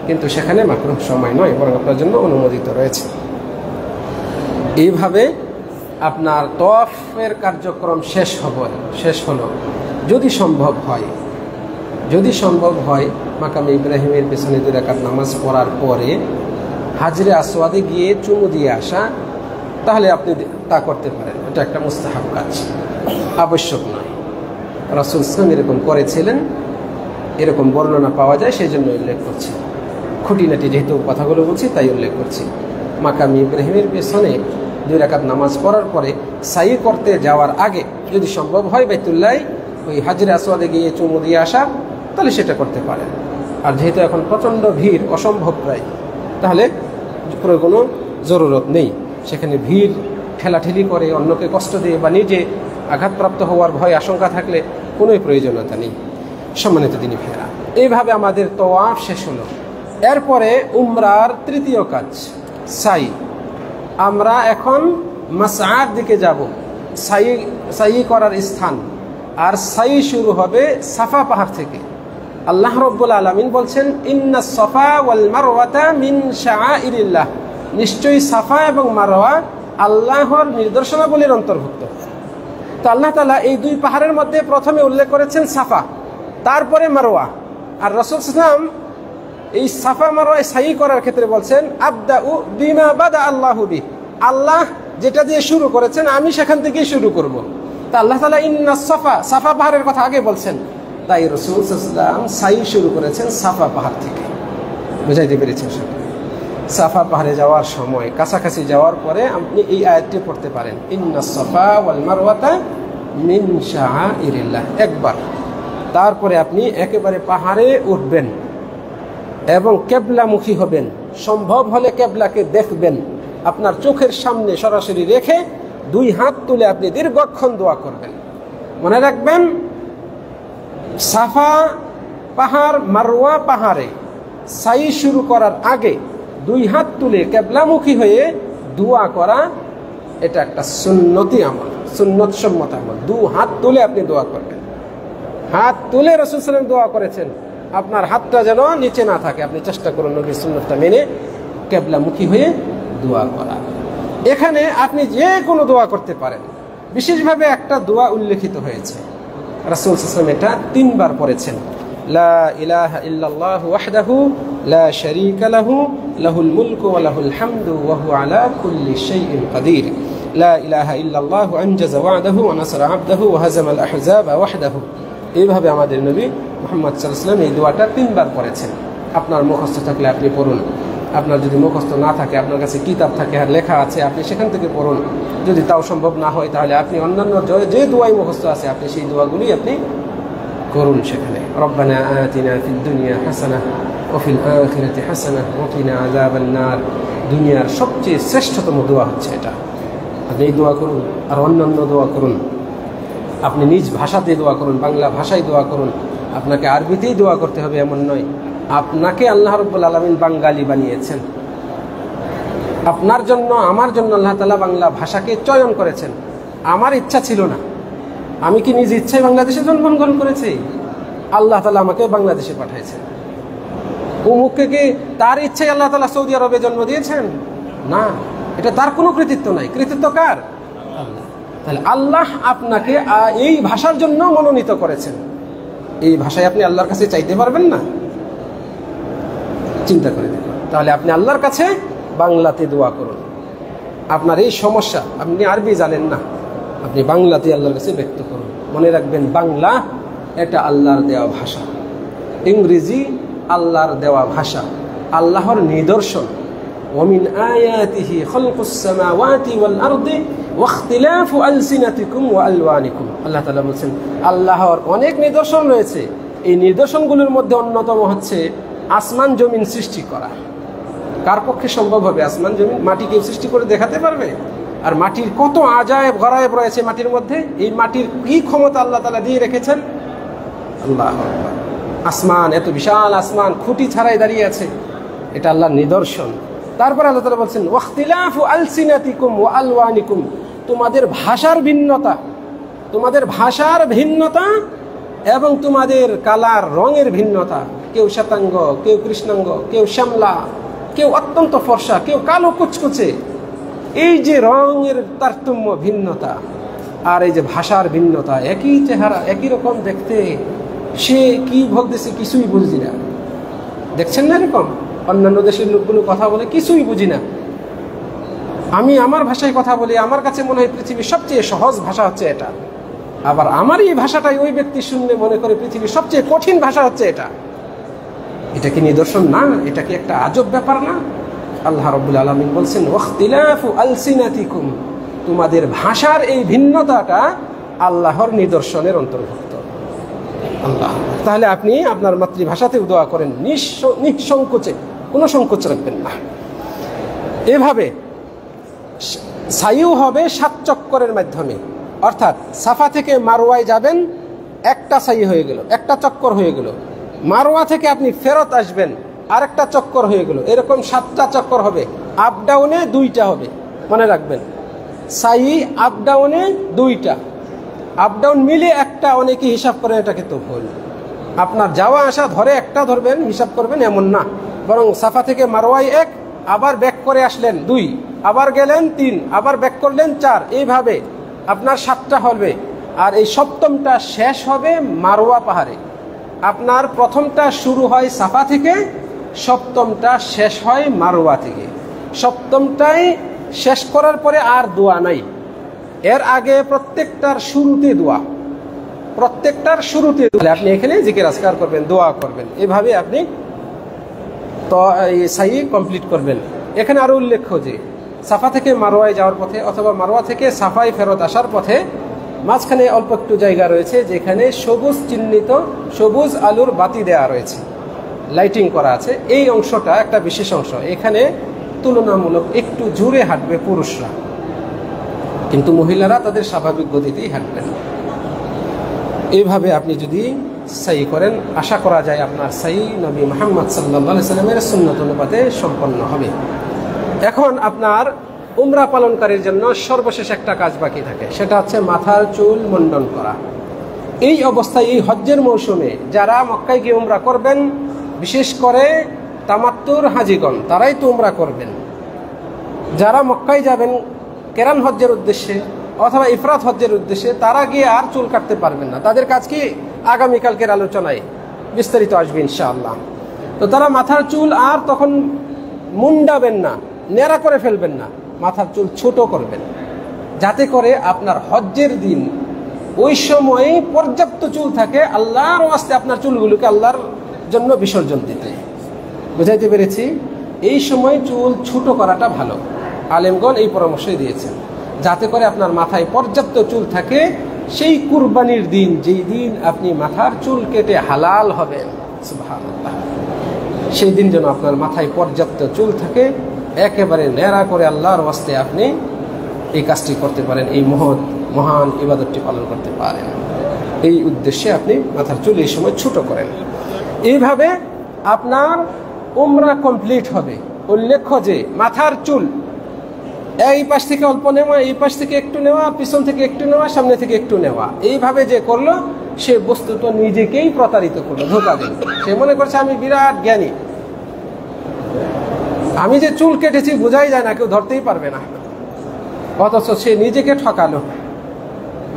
কিন্তু সেখানে মাকরুহ সময় নয়, বরং আপনার জন্য অনুমোদিত রয়েছে। এইভাবে আপনার তওয়াফের কার্যক্রম শেষ হলো। যদি সম্ভব হয় মাকামে ইব্রাহিমের পেছনে 2 রাকাত নামাজ পড়ার পরে হাজরে আসওয়াদে গিয়ে চুমু দিয়ে আসা, তাহলে আপনি তা করতে পারেন। এটা একটা মুস্তাহাব কাজ, আবশ্যক নয়। রাসূল সাল্লাল্লাহু এরকম করেছিলেন, এরকম বর্ণনা পাওয়া যায়, সেই জন্য উল্লেখ করছি। খুঁটিনাটি যেহেতু কথাগুলো বলছি তাই উল্লেখ করছি। মাকামে ইব্রাহিমের পেছনে 2 রাকাত নামাজ পড়ার পরে সাই করতে যাওয়ার আগে যদি সম্ভব হয় বাইতুল্লাহ ওই হাজরে আসওয়াদে গিয়ে চুমু দিয়ে আসা, তাহলে সেটা করতে পারেন। আর যেহেতু এখন প্রচণ্ড ভিড়, অসম্ভব প্রায়, তাহলে কোনো জরুরত নেই। সেখানে ভিড় ঠেলাঠেলি করে অন্যকে কষ্ট দিয়ে বা নিজে আঘাতপ্রাপ্ত হওয়ার ভয় আশঙ্কা থাকলে কোনো প্রয়োজনীয়তা নেই। সম্মানিত দিনী ভাইরা, এইভাবে আমাদের তওয়াফ শেষ হলো। এরপরে উমরার 3য় কাজ সাই। আমরা এখন মাসআর দিকে যাব, সাই করার স্থান। আর সাই শুরু হবে সাফা পাহাড় থেকে। আল্লাহ রাব্বুল আলামিন বলছেন, ইন্নাস সাফা ওয়াল মারওয়াতা মিন শাআইরিল্লাহ, নিশ্চয়ই সাফা এবং মারওয়া আল্লাহর নিদর্শনাবলীর অন্তর্ভুক্ত। তো আল্লাহ তাআলা এই 2 পাহাড়ের মধ্যে প্রথমে উল্লেখ করেছেন সাফা, তারপরে মারওয়া। আর রাসূল সাল্লাল্লাহু আলাইহি ওয়াসাল্লাম এই সাফা মারওয়ায় সাই করার ক্ষেত্রে বলছেন, আবদাউ বিমা বাদা আল্লাহু বি, আল্লাহ যেটা দিয়ে শুরু করেছেন আমি সেখান থেকেই শুরু করব। তা আল্লাহ তাআলা ইন্নাস সাফা পাহাড়ের কথা আগে বলছেন, তাই রাসূল সাল্লাল্লাহু আলাইহি ওয়াসাল্লাম সাই শুরু করেছেন সাফা পাহাড় থেকে। বুঝাইতে পেরেছেন? সাফা পাহাড়ে যাওয়ার সময় কাছাকাছি যাওয়ার পরে আপনি এই আয়াতটি পড়তে পারেন, ইন্নাস সাফা ওয়াল মারওয়াতা মিন শাআইরিল্লাহ, একবার। তারপরে আপনি একেবারে পাহাড়ে উঠবেন এবং কেবলামুখী হবেন। সম্ভব হলে কেবলাকে দেখবেন, আপনার চোখের সামনে সরাসরি রেখে 2 হাত তুলে আপনি দীর্ঘক্ষণ দোয়া করবেন। মনে রাখবেন, সাফা পাহাড় মারওয়া পাহাড়ে সাই শুরু করার আগে 2 হাত তুলে কেবলামুখী হয়ে দোয়া করা, এটা একটা সুন্নতি আমল, সুন্নত সম্মত আমল। 2 হাত তুলে আপনি দোয়া করবেন। হাত তুলে রাসূল সাল্লাল্লাহু আলাইহি ওয়াসাল্লাম দোয়া করেছেন, আপনার হাতটা যেন নিচে না থাকে। আপনি চেষ্টা করুন নবীর সুন্নতটা মেনে কেবলামুখী হয়ে দোয়া করা। এখানে আপনি যে কোনো দোয়া করতে পারেন। বিশেষভাবে একটা দোয়া উল্লেখিত হয়েছে, রাসূল সাল্লাল্লাহু আলাইহি ওয়াসাল্লাম এটা 3 বার পড়েছেন, লা ইলাহা ইল্লাল্লাহু ওয়াহদাহু লা শারীকা লাহু লাহুল মুলকু ওয়া লাহুল হামদু ওয়া হুয়া আলা কুল্লি শাইইন কাদির, লা ইলাহা ইল্লাল্লাহু আনজাযা ওয়া'দাহু ওয়া নাসারা 'আবদাহু ওয়া হাযামাল আহজাবা ওয়াহদাহু। এইভাবে আমাদের নবী মুহাম্মদ সাল্লাল্লাহু আলাইহি ওয়াসাল্লাম এই দোয়াটা 3 বার পড়েছেন। আপনার মুখস্থ থাকলে আপনি পড়ুন, আপনার যদি মুখস্থ না থাকে, আপনার কাছে কিতাব থাকে আর লেখা আছে, আপনি সেখান থেকে পড়ুন। যদি তাও সম্ভব না হয়, তাহলে আপনি অন্যান্য যে দোয়াই মুখস্থ আছে আপনি সেই দোয়াগুলি আপনি করুন সেখানে। রব্বানা আতিনা ফিদ দুনিয়া হাসানাহ ওয়া ফিল আখিরাতি হাসানাহ ওয়া কিনা আযাবান নার। দুনিয়ার সবচেয়ে শ্রেষ্ঠতম দোয়া হচ্ছে এটা। আপনি এই দোয়া করুন আর অন্যান্য দোয়া করুন। আপনি নিজ ভাষাতে দোয়া করুন, বাংলা ভাষায় দোয়া করুন। আপনাকে আরবিতেই দোয়া করতে হবে এমন নয়। আপনাকে আল্লাহ রাব্বুল আলামিন বাঙালি বানিয়েছেন, আপনার জন্য আমার জন্য আল্লাহ তাআলা বাংলা ভাষাকে চয়ন করেছেন। আমার ইচ্ছা ছিল না, আমি কি নিজ ইচ্ছায় বাংলাদেশে জন্মগ্রহণ করেছি? আল্লাহ তাআলা আমাকে বাংলাদেশে পাঠাইছেন। অমুককে কি তার ইচ্ছায় আল্লাহ তাআলা সৌদি আরবে জন্ম দিয়েছেন? না, এটা তার কোনো কৃতিত্ব নাই। কৃতিত্ব কার? আল্লাহ। তাহলে আল্লাহ আপনাকে এই ভাষার জন্য মনোনীত করেছেন। এই ভাষায় আপনি আল্লাহর কাছে চাইতে পারবেন না? চিন্তা করে দেখুন। তাহলে আপনি আল্লাহর কাছে বাংলাতে দোয়া করুন। আপনার এই সমস্যা, আপনি আরবি জানেন না, আপনি বাংলাতে আল্লাহর কাছে ব্যক্ত করুন। মনে রাখবেন, বাংলা এটা আল্লাহর দেওয়া ভাষা, ইংরেজি আল্লাহর দেওয়া ভাষা, আল্লাহর নিদর্শন। ওমিন আয়াতিহি খালকুস সামাওয়াতি ওয়াল আরদি ওয়াখতিলাফু আলসিনাতিকুম ওয়া আলওয়ানিকুম। আল্লাহ তাআলা বলেন আল্লাহর অনেক নিদর্শন রয়েছে। এই নিদর্শনগুলোর মধ্যে অন্যতম হচ্ছে আসমান জমিন সৃষ্টি করা। কার পক্ষে সম্ভব হবে আসমান জমিন? মাটি কেউ সৃষ্টি করে দেখাতে পারবে? আর মাটির কত আজায়েব গরায়েব রয়েছে মাটির মধ্যে। এই মাটির কি ক্ষমতা আল্লাহ তাআলা দিয়ে রেখেছেন! আল্লাহু আকবার। আসমান, এত বিশাল আসমান খুঁটি ছাড়াই দাঁড়িয়ে আছে, এটা আল্লাহর নিদর্শন। তারপর আল্লাহ তাআলা বলছেন ওয়াখতিলাফু আলসিনাতিকুম ওয়া আলওয়ানিকুম, তোমাদের ভাষার ভিন্নতা, তোমাদের ভাষার ভিন্নতা এবং তোমাদের কালার রঙের ভিন্নতা। কেউ শ্বেতাঙ্গ, কেউ কৃষ্ণাঙ্গ, কেউ শ্যামলা, কেউ অত্যন্ত ফর্সা, কেউ কালো কুচকুচে। এই যে রঙের তারতম্য, ভিন্নতা, আর এই যে ভাষার ভিন্নতা, একই চেহারা, একই রকম দেখতে, সে কি বলতেছে কিছুই বুঝি না। দেখছেন না এরকম অন্যান্য দেশের লোকগুলো কথা বলে, কিছুই বুঝি না। আমি আমার ভাষায় কথা বলি, আমার কাছে মনে হয় পৃথিবীর সবচেয়ে সহজ ভাষা হচ্ছে এটা। আবার আমার এই ভাষাটাই ওই ব্যক্তি শুনলে মনে করে পৃথিবীর সবচেয়ে কঠিন ভাষা হচ্ছে এটা। এটা কি নিদর্শন না? এটা কি একটা আজব ব্যাপার না? আল্লাহ রাব্বুল আলামিন বলছেন ওয়াখতিলাফু আলসিনাতিকুম, তোমাদের ভাষার এই ভিন্নতাটা আল্লাহর নিদর্শনের অন্তর্ভুক্ত। আল্লাহ। তাহলে আপনি আপনার মাতৃভাষাতে দোয়া করেন নিঃসংকোচে, কোনো সংকোচ রাখবেন না। এভাবে সাইও হবে 7 চক্করের মাধ্যমে, অর্থাৎ সাফা থেকে মারওয়ায় যাবেন, একটা সাই হয়ে গেল, একটা চক্কর হয়ে গেল। মারওয়া থেকে আপনি ফেরত আসবেন, আরেকটা চক্কর হয়ে গেল। এরকম 7টা চক্কর হবে। আপ ডাউনে 2টা হবে, মনে রাখবেন। সাই আপ ডাউনে 2টা, আপ ডাউন মিলে একটা। অনেকে হিসাব করে, এটাকে তো ভুল। আপনার যাওয়া আসা ধরে একটা ধরবেন, হিসাব করবেন এমন না। বরং সাফা থেকে মারওয়ায় 1, আবার ব্যাক করে আসলেন 2, আবার গেলেন 3, আবার ব্যাক করলেন 4, এইভাবে আপনার 7টা হবে। আর এই 7মটা শেষ হবে মারওয়া পাহাড়ে। আপনার প্রথমটা শুরু হয় সাফা থেকে, 7মটা শেষ হয় মারওয়া থেকে। 7মটাই শেষ করার পরে আর দোয়া নাই। এর আগে প্রত্যেকটার শুরুতে দোয়া, প্রত্যেকটার শুরুতে দোয়া। আপনি এখানে জিকির আজকার করবেন, দোয়া করবেন, এভাবে আপনি তো এই সাই কমপ্লিট করবেন। এখানে আরো উল্লেখ্য যে সাফা থেকে মারওয়ায় যাওয়ার পথে অথবা মারওয়া থেকে সাফায় ফেরত আসার পথে মাঝখানে অল্প একটু জায়গা রয়েছে যেখানে সবুজ চিহ্নিত, সবুজ আলোর বাতি দেয়া রয়েছে, লাইটিং করা আছে। এই অংশটা একটা বিশেষ অংশ। এখানে তুলনামূলক একটু জোরে হাঁটবে পুরুষরা, কিন্তু মহিলারা তাদের স্বাভাবিক গতিতেই হাঁটবেন। এইভাবে আপনি যদি সাই করেন, আশা করা যায় আপনার সাই নবী মুহাম্মদ সাল্লাল্লাহু আলাইহি সাল্লামের সুন্নাত অনুপাতে সম্পন্ন হবে। এখন আপনার উমরা পালনকারীর জন্য সর্বশেষ একটা কাজ বাকি থাকে, সেটা হচ্ছে মাথার চুল মুন্ডন করা। এই অবস্থায়, এই হজ্জের মৌসুমে যারা মক্কায় গিয়ে উমরা করবেন, বিশেষ করে তামাত্তুর হাজিগণ, তারাই তো উমরা করবেন। যারা মক্কায় যাবেন কেরান হজ্জের উদ্দেশ্যে অথবা ইফরাত হজ্জের উদ্দেশ্যে, তারা গিয়ে আর চুল কাটতে পারবেন না। তাদের কাজ কি? আগামীকালকের আলোচনায় বিস্তারিত আসবে ইনশাআল্লাহ। তো তারা মাথার চুল আর তখন মুন্ডাবেন না, নেড়া করে ফেলবেন না, মাথার চুল ছোট করবেন, যাতে করে আপনার হজ্জের দিন ওই সময়ে পর্যাপ্ত চুল থাকে আল্লাহর ওয়াস্তে আপনার চুলগুলোকে আল্লাহর জন্য বিসর্জন দিতে। বুঝাইতে পেরেছি? এই সময় চুল ছোট করাটা ভালো। আলেমগণ এই পরামর্শই দিয়েছেন, যাতে করে আপনার মাথায় পর্যাপ্ত চুল থাকে সেই কুরবানির দিন, যেই দিন আপনি মাথার চুল কেটে হালাল হবেন, সুবহানাল্লাহ, সেই দিন যেন আপনার মাথায় পর্যাপ্ত চুল থাকে, একেবারে ন্যাড়া করে আল্লাহর ওয়াস্তে আপনি এই কাজটি করতে পারেন, এই মহান ইবাদতটি পালন করতে পারেন। এই উদ্দেশ্যে আপনি মাথার চুল এই সময় ছোট করেন। এইভাবে আপনার উমরা কমপ্লিট হবে। উল্লেখ্য যে মাথার চুল এই পাশ থেকে অল্প নেওয়া, এই পাশ থেকে একটু নেওয়া, পিছন থেকে একটু নেওয়া, সামনে থেকে একটু নেওয়া, এইভাবে যে করলো সে বস্তুত নিজেকেই প্রতারিত করলো, ধোঁকা দিল। সে মনে করছে আমি বিরাট জ্ঞানী, আমি যে চুল কেটেছি বোঝাই যায় না, কেউ ধরতেই পারবে না, অথচ সে নিজেকে ঠকালো।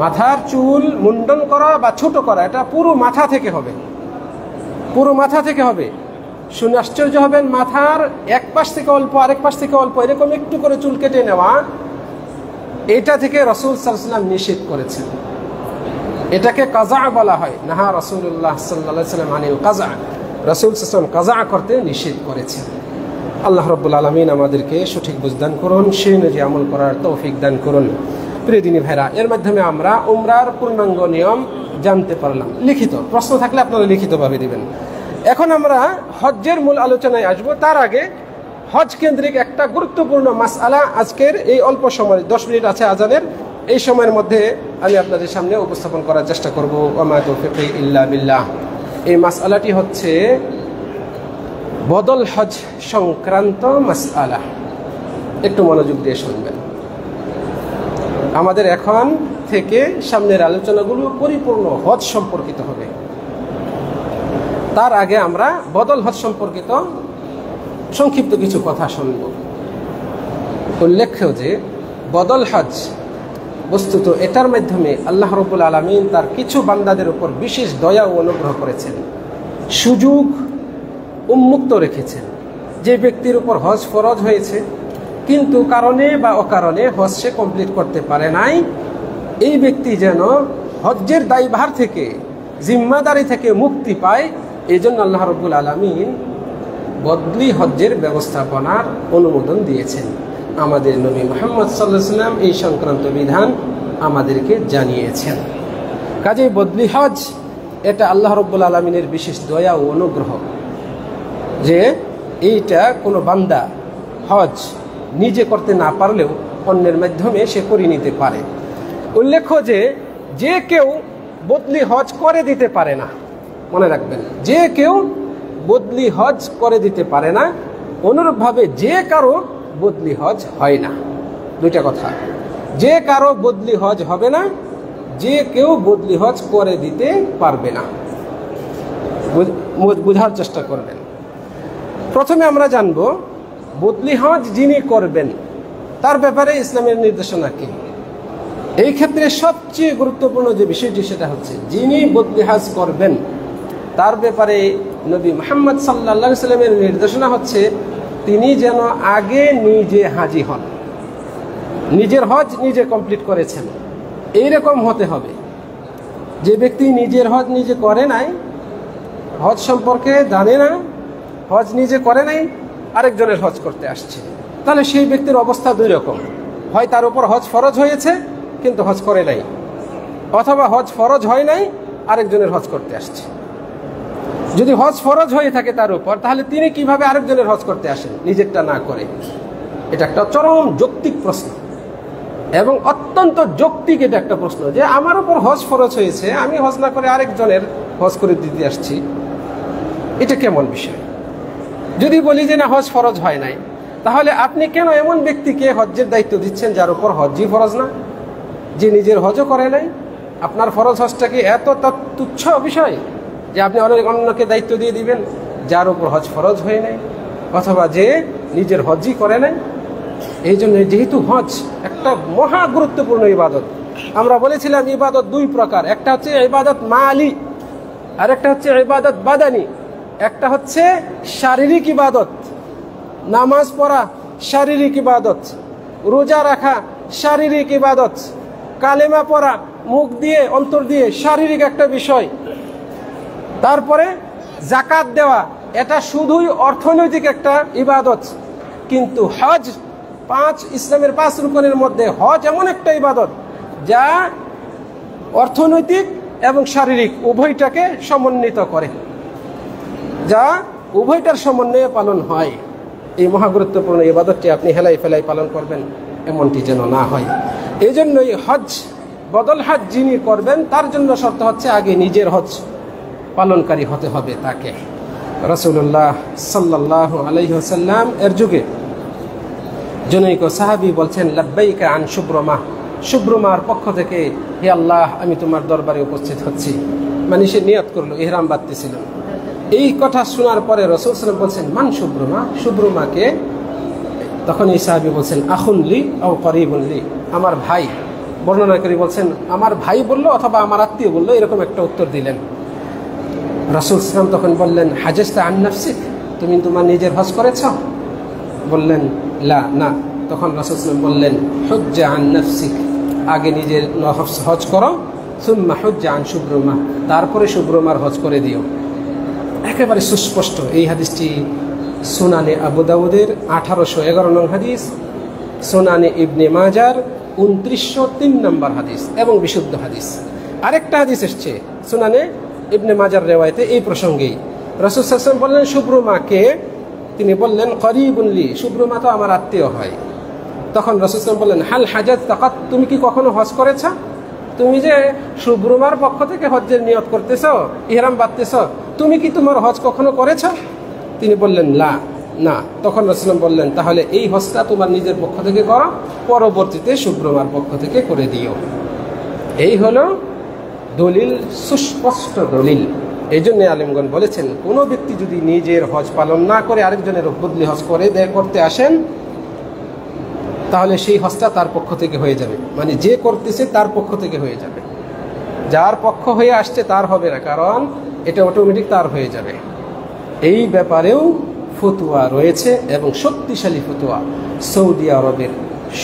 মাথার চুল মুন্ডন করা বা ছোট করা এটা পুরো মাথা থেকে হবে, পুরো মাথা থেকে হবে। শুনে আশ্চর্য হবেন, মাথার এক পাশ থেকে অল্প আরেক পাশ থেকে অল্প এরকম একটু করে চুল কেটে নেওয়া, এটা থেকে রাসূল সাল্লাল্লাহু আলাইহি ওয়াসাল্লাম নিষেধ করেছেন। এটাকে কাজা বলা হয়। নাহা রাসূলুল্লাহ সাল্লাল্লাহু আলাইহি ওয়াসাল্লাম আনিল কাজা, রাসূল সাল্লাল্লাহু আলাইহি ওয়াসাল্লাম কাজা করতে নিষেধ করেছেন। আল্লাহ রাব্বুল আলামিন আমাদেরকে সঠিক বুঝদান করুন, সেই অনুযায়ী আমল করার তৌফিক দান করুন। প্রিয় দিনী ভাইরা, এর মাধ্যমে আমরা উমরার পূর্ণাঙ্গ নিয়ম জানতে পারলাম। লিখিত প্রশ্ন থাকলে আপনারা লিখিতভাবে দিবেন। এখন আমরা হজ্জের মূল আলোচনায় আসব। তার আগে হজ কেন্দ্রিক একটা গুরুত্বপূর্ণ মাসআলা আজকের এই অল্প সময় 10 মিনিট আছে আজানের, এই সময়ের মধ্যে আমি আপনাদের সামনে উপস্থাপন করার চেষ্টা করব। ওয়া তাওফীকি ইল্লা বিল্লাহ। এই মাসআলাটি হচ্ছে বদল হজ সংক্রান্ত মাসআলা। একটু মনোযোগ দিয়ে শুনবেন। আমাদের এখন থেকে সামনের আলোচনাগুলো পরিপূর্ণ হজ সম্পর্কিত হবে। তার আগে আমরা বদল হজ সম্পর্কিত সংক্ষিপ্ত কিছু কথা শুনব। উল্লেখ্য যে বদল হজ বস্তুত এটার মাধ্যমে আল্লাহ রাব্বুল আলামিন তার কিছু বান্দাদের উপর বিশেষ দয়া ও অনুগ্রহ করেছেন, সুযোগ উন্মুক্ত রেখেছেন। যে ব্যক্তির উপর হজ ফরজ হয়েছে কিন্তু কারণে বা অকারণে হজ সে কমপ্লিট করতে পারে নাই, এই ব্যক্তি যেন হজ্জের দায়ভার থেকে, জিম্মাদারি থেকে মুক্তি পায়, এই জন্য আল্লাহ রাব্বুল আলামিন বদলি হজ্জের ব্যবস্থাপনার অনুমোদন দিয়েছেন। আমাদের নবী মুহাম্মদ সাল্লাল্লাহু আলাইহি ওয়াসাল্লাম এই সংক্রান্ত বিধান আমাদেরকে জানিয়েছেন। কাজেই বদলি হজ এটা আল্লাহ রাব্বুল আলামিনের বিশেষ দয়া ও অনুগ্রহ, যে এইটা কোনো বান্দা হজ নিজে করতে না পারলেও অন্যের মাধ্যমে সে করে নিতে পারে। উল্লেখ্য যে কেউ বদলি হজ করে দিতে পারে না, মনে রাখবেন, যে কেউ বদলি হজ করে দিতে পারে না, অনুরূপভাবে যে কারো বদলি হজ হয় না। দুইটা কথা, যে কারো বদলি হজ হবে না, যে কেউ বদলি হজ করে দিতে পারবে না। বোঝার চেষ্টা করবেন। প্রথমে আমরা জানব বদলি হজ যিনি করবেন তার ব্যাপারে ইসলামের নির্দেশনা কি। এই ক্ষেত্রে সবচেয়ে গুরুত্বপূর্ণ যে বিষয়টি সেটা হচ্ছে, যিনি বদলি হজ করবেন তার ব্যাপারে নবী মুহাম্মদ সাল্লাল্লাহু আলাইহি ওয়াসাল্লামের নির্দেশনা হচ্ছে তিনি যেন আগে নিজে হাজী হন, নিজের হজ নিজে কমপ্লিট করেছেন, এইরকম হতে হবে। যে ব্যক্তি নিজের হজ নিজে করে নাই, হজ সম্পর্কে জানে না, হজ নিজে করে নাই, আরেকজনের হজ করতে আসছে, তাহলে সেই ব্যক্তির অবস্থা দুই রকম। হয় তার উপর হজ ফরজ হয়েছে কিন্তু হজ করে নাই, অথবা হজ ফরজ হয় নাই, আরেকজনের হজ করতে আসছে। যদি হজ ফরজ হয়ে থাকে তার উপর, তাহলে তিনি কিভাবে আরেকজনের হজ করতে আসেন নিজেরটা না করে? এটা একটা চরম যৌক্তিক প্রশ্ন এবং অত্যন্ত যৌক্তিক এটা একটা প্রশ্ন, যে আমার উপর হজ ফরজ হয়েছে, আমি হজ না করে আরেকজনের হজ করে দিতে আসছি, এটা কেমন বিষয়? যদি বলি যে না, হজ ফরজ হয় নাই, তাহলে আপনি কেন এমন ব্যক্তিকে হজ্জের দায়িত্ব দিচ্ছেন যার উপর হজই ফরজ না, যে নিজের হজও করে নাই? আপনার ফরজ হজটা কি এত তুচ্ছ বিষয় যে আপনি অন্যকে দায়িত্ব দিয়ে দিবেন যার উপর হজ ফরজ হয়ে নাই, অথবা যে নিজের হজই করে নাই? এই জন্য যেহেতু হজ একটা মহা গুরুত্বপূর্ণ ইবাদত, আমরা বলেছিলাম ইবাদত দুই প্রকার, একটা হচ্ছে ইবাদত মালি আর একটা হচ্ছে ইবাদত বাদানি। একটা হচ্ছে শারীরিক ইবাদত, নামাজ পড়া শারীরিক ইবাদত, রোজা রাখা শারীরিক ইবাদত, কালেমা পড়া মুখ দিয়ে অন্তর দিয়ে শারীরিক একটা বিষয়। তারপরে যাকাত দেওয়া, এটা শুধুই অর্থনৈতিক একটা ইবাদত। কিন্তু হজ ইসলামের 5 রুকনের মধ্যে হজ এমন একটা ইবাদত যা অর্থনৈতিক এবং শারীরিক উভয়টাকে সমন্বিত করে, যা উভয়টার সমন্বয়ে পালন হয়। এই মহাগুরুত্বপূর্ণ ইবাদতটি আপনি হেলাই ফেলাই পালন করবেন এমনটি যেন না হয়। এই জন্যই হজ, বদল হজ যিনি করবেন তার জন্য শর্ত হচ্ছে আগে নিজের হজ পালনকারী হতে হবে তাকে। রাসূলুল্লাহ সাল্লাল্লাহু আলাইহি ওয়াসাল্লাম এর যুগে জনৈক সাহাবী বলছেন, লাব্বাইকা আন শুব্রমা, শুব্রমার পক্ষ থেকে হে আল্লাহ আমি তোমার দরবারে উপস্থিত হচ্ছি। মানে সে নিয়ত করলো, ইহরাম বাঁধতেছিল। এই কথা শোনার পরে রাসূল সাল্লাল্লাহু আলাইহি ওয়াসাল্লাম বলছেন, মান শুব্রমা, শুব্রমাকে? তখন এই সাহাবী বলছেন, আখুন লি আও করিবুন লি, আমার ভাই। বর্ণনাকারী বলছেন আমার ভাই বললো অথবা আমার আত্মীয় বললো, এরকম একটা উত্তর দিলেন। রাসূল সাল্লাল্লাহু আলাইহি ওয়াসাল্লাম তখন বললেন, হাজাজতা আন নাফসিক, তুমি তোমার নিজের হজ করেছ? বললেন লা, না। তখন রাসূল সাল্লাল্লাহু আলাইহি ওয়াসাল্লাম বললেন, হুজ্জা আন নাফসিক, আগে নিজের হজ করো, সুম্মা হুজ্জা আন শুব্রমা, তারপরে শুব্রমার হজ করে দিও। একেবারে সুস্পষ্ট এই হাদিসটি সুনানে আবু দাউদের 1811 নং হাদিস, সুনানে ইবনে মাজার 2903 নম্বর হাদিস এবং বিশুদ্ধ হাদিস। আরেকটা হাদিস এসছে সুনানে ইবনে মাজার রেওয়ায়েতে এই প্রসঙ্গেই। রাসূল সাল্লাল্লাহু আলাইহি ওয়াসাল্লাম বললেন শুব্রমাকে, তিনি বললেন করিবুন লি, শুব্রমা তো আমার আত্মীয় হয়। তখন রাসূল সাল্লাল্লাহু আলাইহি ওয়াসাল্লাম বললেন, হাল হাজাত তাকাত, তুমি কি কখনো হজ করেছ? তুমি যে শুব্রমার পক্ষ থেকে হজ্জের নিয়ত করতেছ, ইহরাম বাঁধতেছ, তুমি কি তোমার হজ কখনো করেছ? তিনি বললেন লা, না। তখন রাসূল সাল্লাল্লাহু আলাইহি ওয়াসাল্লাম বললেন, তাহলে এই হজটা তোমার নিজের পক্ষ থেকে করো, পরবর্তীতে শুব্রমার পক্ষ থেকে করে দিও। এই হলো দলিল, সুস্পষ্ট দলিল। এই জন্য আলেমগণ বলেছেন, কোনো ব্যক্তি যদি নিজের হজ পালন না করে আরেকজনের বদলি হজ করতে আসেন, তাহলে সেই হজটা তার পক্ষ থেকে হয়ে যাবে। মানে যে করতেছে তার পক্ষ থেকে হয়ে যাবে, যার পক্ষ হয়ে আসছে তার হবে না, কারণ এটা অটোমেটিক তার হয়ে যাবে। এই ব্যাপারেও ফতোয়া রয়েছে এবং শক্তিশালী ফতোয়া। সৌদি আরবের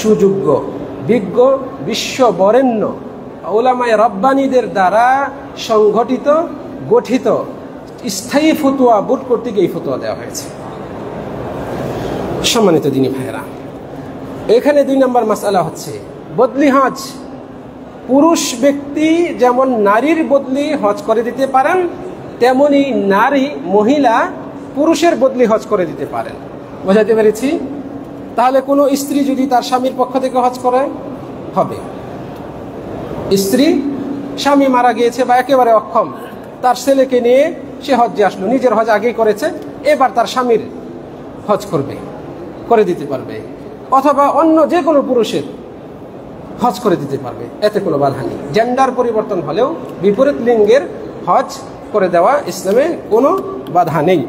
সুযোগ্য, বিজ্ঞ, বিশ্ববরেণ্য উলামায়ে রব্বানীদের দ্বারা সংগঠিত, গঠিত স্থায়ী ফতোয়া বোর্ড কর্তৃক এই ফতোয়া দেওয়া হয়েছে। সম্মানিত দিনী ভাইয়েরা, এখানে 2 নম্বর মাসআলা হচ্ছে বদলি হজ। পুরুষ ব্যক্তি যেমন নারীর বদলি হজ করে দিতে পারেন, তেমনি নারী, মহিলা পুরুষের বদলি হজ করে দিতে পারেন। বোঝাতে পেরেছি? তাহলে কোনো স্ত্রী যদি তার স্বামীর পক্ষ থেকে হজ করে, হবে। স্ত্রী, স্বামী মারা গিয়েছে বা একেবারে অক্ষম, তার ছেলেকে নিয়ে সে হজ্জে আসলো, নিজের হজ আগেই করেছে, এবার তার স্বামীর হজ করবে, করে দিতে পারবে। অথবা অন্য যে কোনো পুরুষের হজ করে দিতে পারবে, এতে কোনো বাধা নেই। জেন্ডার পরিবর্তন হলেও বিপরীত লিঙ্গের হজ করে দেওয়া ইসলামে কোনো বাধা নেই।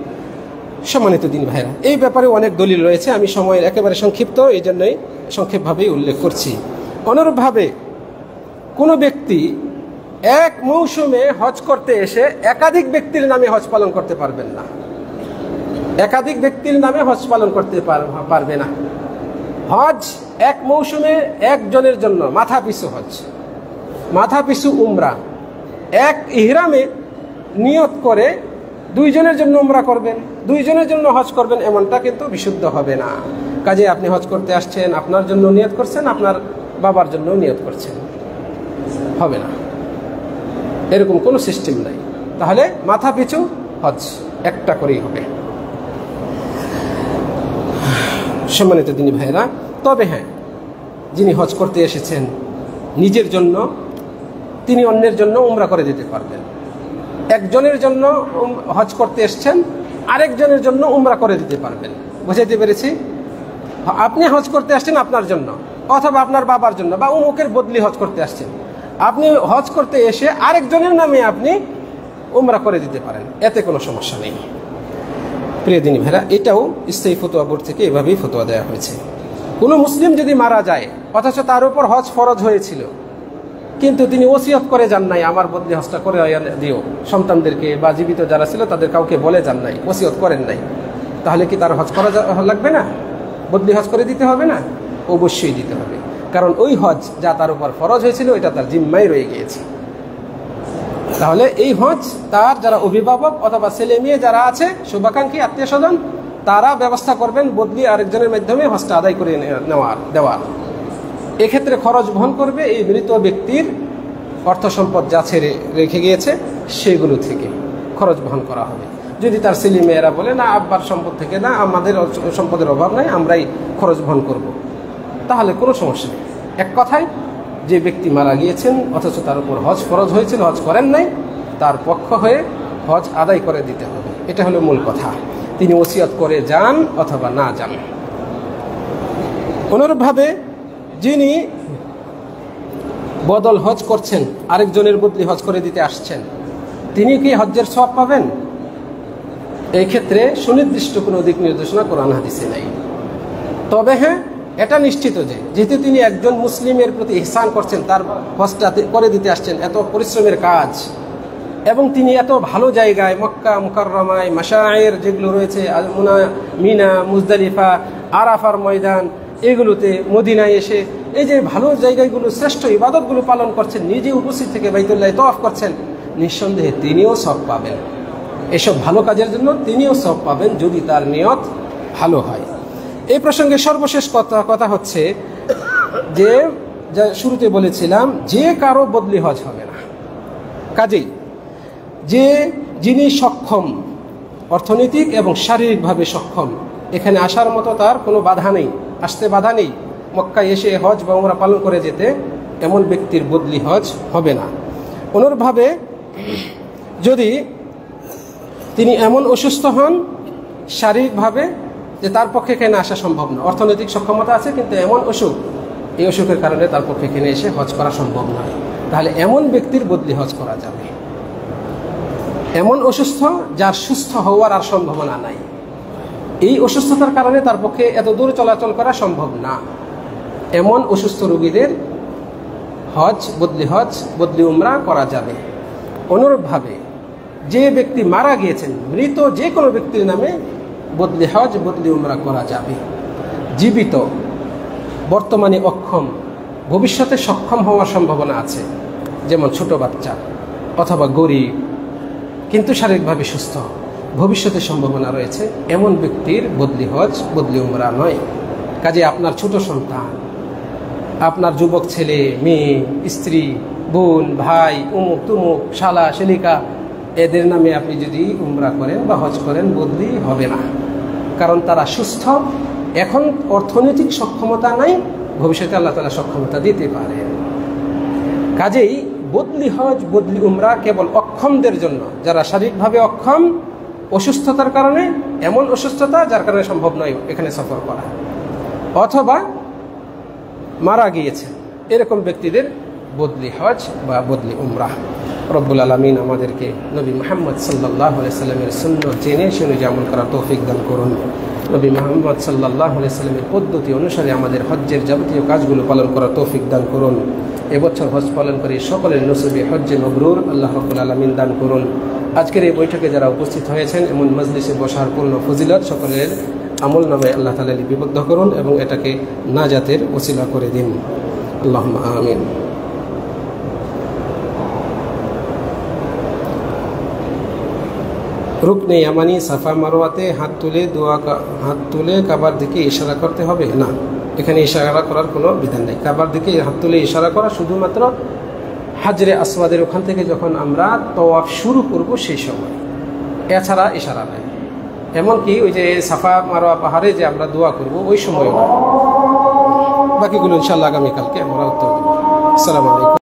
সম্মানিত দিন ভাইরা, এই ব্যাপারে অনেক দলিল রয়েছে, আমি সময়ের একেবারে সংক্ষিপ্ত, এই জন্যই সংক্ষেপভাবেই উল্লেখ করছি। অনুরূপভাবে কোনো ব্যক্তি এক মৌসুমে হজ করতে এসে একাধিক ব্যক্তির নামে হজ পালন করতে পারবেন না, একাধিক ব্যক্তির নামে হজ পালন করতে পারবে না। হজ এক মৌসুমে একজনের জন্য মাথা পিছু হজ, মাথা পিছু উমরা, এক ইহরামে নিয়ত করে 2 জনের জন্য উমরা করবেন, 2 জনের জন্য হজ করবেন, এমনটা কিন্তু বিশুদ্ধ হবে না। কাজে আপনি হজ করতে আসছেন, আপনার জন্য নিয়ত করছেন, আপনার বাবার জন্য নিয়ত করছেন, হবে না, এরকম কোনো সিস্টেম নাই। তাহলে মাথা পিছু হজ একটা করেই হবে। সম্মানিত দিনী ভাইরা, তবে হ্যাঁ, যিনি হজ করতে এসেছেন নিজের জন্য, তিনি অন্যের জন্য উমরা করে দিতে পারবেন। একজনের জন্য হজ করতে এসেছেন, আরেকজনের জন্য উমরা করে দিতে পারবেন। বুঝাইতে পেরেছি? আপনি হজ করতে আসছেন আপনার জন্য, অথবা আপনার বাবার জন্য, বা অমুকের বদলি হজ করতে আসছেন, আপনি হজ করতে এসে আরেকজনের নামে আপনি উমরা করে দিতে পারেন, এতে কোনো সমস্যা নেই। প্রিয় দিনী ভাইরা, এটাও স্থায়ী ফতোয়া বোর্ড থেকে এভাবেই ফতোয়া দেওয়া হয়েছে। কোনো মুসলিম যদি মারা যায়, অথচ তার উপর হজ ফরজ হয়েছিল, কিন্তু তিনি ওসিয়ত করে যান নাই, আমার বদলি হজটা করে দিও, সন্তানদেরকে বা জীবিত যারা ছিল তাদের কাউকে বলে যান নাই, ওসিয়ত করেন নাই, তাহলে কি তার হজ করা লাগবে না? বদলি হজ করে দিতে হবে না? অবশ্যই দিতে হবে, কারণ ওই হজ যা তার উপর ফরজ হয়েছিল এটা তার জিম্মায় রয়ে গিয়েছে। তাহলে এই হজ তার যারা অভিভাবক অথবা ছেলে মেয়ে যারা আছে, শুভাকাঙ্ক্ষী, আত্মীয় স্বজন, তারা ব্যবস্থা করবেন বদলি আরেকজনের মাধ্যমে হজটা আদায় করে দেওয়ার। এক্ষেত্রে খরচ বহন করবে এই মৃত ব্যক্তির অর্থ সম্পদ যা ছেড়ে রেখে গিয়েছে সেগুলো থেকে খরচ বহন করা হবে। যদি তার ছেলে মেয়েরা বলে না, আব্বার সম্পদ থেকে না, আমাদের সম্পদের অভাব নাই, আমরাই খরচ বহন করব, তাহলে কোনো সমস্যা নেই। এক কথায়, যে ব্যক্তি মারা গিয়েছেন অথচ তার উপর হজ ফরজ হয়েছিল, হজ করেন নাই, তার পক্ষ হয়ে হজ আদায় করে দিতে হবে। এটা হলো মূল কথা। তিনি ওসিয়ত করে যান অথবা না যান। অনুরূপভাবে যিনি বদল হজ করছেন, আরেকজনের বদলি হজ করে দিতে আসছেন, তিনি কি হজ্জের সওয়াব পাবেন? এই ক্ষেত্রে সুনির্দিষ্ট কোনো দিক নির্দেশনা কোরআন হাদিসে নাই। তবে হ্যাঁ, এটা নিশ্চিত যে যেহেতু তিনি একজন মুসলিমের প্রতি ইহসান করছেন, তার হজটা করে দিতে আসছেন, এত পরিশ্রমের কাজ, এবং তিনি এত ভালো জায়গায় মক্কা মুকাররমায় মাশায়ের যেগুলো রয়েছে, মিনা, মুজদালিফা, আরাফার ময়দান, এগুলোতে মদিনায় এসে এই যে ভালো জায়গাগুলো, শ্রেষ্ঠ ইবাদতগুলো পালন করছেন, নিজে উপস্থিত থেকে বাইতুল্লাহ তওয়াফ করছেন, নিঃসন্দেহে তিনিও সওয়াব পাবেন। এসব ভালো কাজের জন্য তিনিও সওয়াব পাবেন যদি তার নিয়ত ভালো হয়। এই প্রসঙ্গে সর্বশেষ কথা হচ্ছে যে, যা শুরুতে বলেছিলাম, যে কারো বদলি হজ হবে না। কাজেই যিনি সক্ষম, অর্থনৈতিক এবং শারীরিকভাবে সক্ষম, এখানে আসার মতো তার কোনো বাধা নেই, আসতে বাধা নেই, মক্কায় এসে হজ বা উমরা পালন করে যেতে, এমন ব্যক্তির বদলি হজ হবে না। অনুরূপভাবে যদি তিনি এমন অসুস্থ হন শারীরিকভাবে যে তার পক্ষে এখানে আসা সম্ভব না, অর্থনৈতিক সক্ষমতা আছে কিন্তু এমন অসুখ, এই অসুখের কারণে তার পক্ষে এখানে এসে হজ করা সম্ভব নয়, তাহলে এমন ব্যক্তির বদলি হজ করা যাবে। এমন অসুস্থ যার সুস্থ হওয়ার আর সম্ভাবনা নাই, এই অসুস্থতার কারণে তার পক্ষে এত দূর চলাচল করা সম্ভব না, এমন অসুস্থ রোগীদের হজ, বদলি উমরা করা যাবে। অনুরূপভাবে যে ব্যক্তি মারা গিয়েছেন, মৃত যে কোনো ব্যক্তির নামে বদলি হজ, বদলি উমরা করা যাবে। জীবিত, বর্তমানে অক্ষম, ভবিষ্যতে সক্ষম হওয়ার সম্ভাবনা আছে, যেমন ছোট বাচ্চা অথবা গরিব কিন্তু শারীরিকভাবে সুস্থ, ভবিষ্যতে সম্ভাবনা রয়েছে, এমন ব্যক্তির বদলি হজ, বদলি উমরা নয়। কাজে আপনার ছোট সন্তান, আপনার যুবক ছেলে মেয়ে, স্ত্রী, বোন, ভাই, উমুক তুমুক, শালা শালিকা, এদের নামে আপনি যদি উমরা করেন বা হজ করেন, বদলি হবে না, কারণ তারা সুস্থ, এখন অর্থনৈতিক সক্ষমতা নাই, ভবিষ্যতে আল্লাহ তাআলা সক্ষমতা দিতে পারেন। কাজেই বদলি হজ, বদলি উমরা কেবল অক্ষমদের জন্য, যারা শারীরিকভাবে অক্ষম, অসুস্থতার কারণে, এমন অসুস্থতা যার কারণে সম্ভব নয় এখানে সফর করা, অথবা মারা গিয়েছে, এরকম ব্যক্তিদের বদলি হজ বা বদলি উমরা। রব্বুল আলামিন আমাদেরকে নবী মুহাম্মদ সাল্লাল্লাহু আলাইহি সাল্লামের সুন্নাত জেনে শুনে আমল করার তৌফিক দান করুন। নবী মুহাম্মদ সাল্লাল্লাহু আলাইহি সাল্লামের পদ্ধতি অনুসারে আমাদের হজ্জের যাবতীয় কাজগুলো পালন করার তৌফিক দান করুন। এবছর হজ পালন করে সকলের নসিবে হজ্জে মাবরুর আল্লাহ রাব্বুল আলামিন দান করুন। আজকের এই বৈঠকে যারা উপস্থিত হয়েছেন, এমন মজলিসে বসার পূর্ণ ফজিলত সকলের আমল নামে আল্লাহ তাআলা লিপিবদ্ধ করুন এবং এটাকে নাজাতের ওসিলা করে দিন। আল্লাহুম্মা আমিন। রুকনে ইয়ামানি সাফা মারওয়াতে হাত তুলে কাবার দিকে ইশারা করতে হবে না, এখানে ইশারা করার কোনো বিধান নেই। কাবার দিকে হাত তুলে ইশারা করা শুধুমাত্র হাজরে আসওয়াদের ওখান থেকে যখন আমরা তওয়াফ শুরু করব সেই সময়, এছাড়া ইশারা নেই। এমনকি ওই যে সাফা মারওয়া পাহাড়ে যে আমরা দোয়া করব ওই সময়, বাকিগুলো ইনশাআল্লাহ আগামীকালকে আমরা উত্তর দেব। আসসালামু আলাইকুম।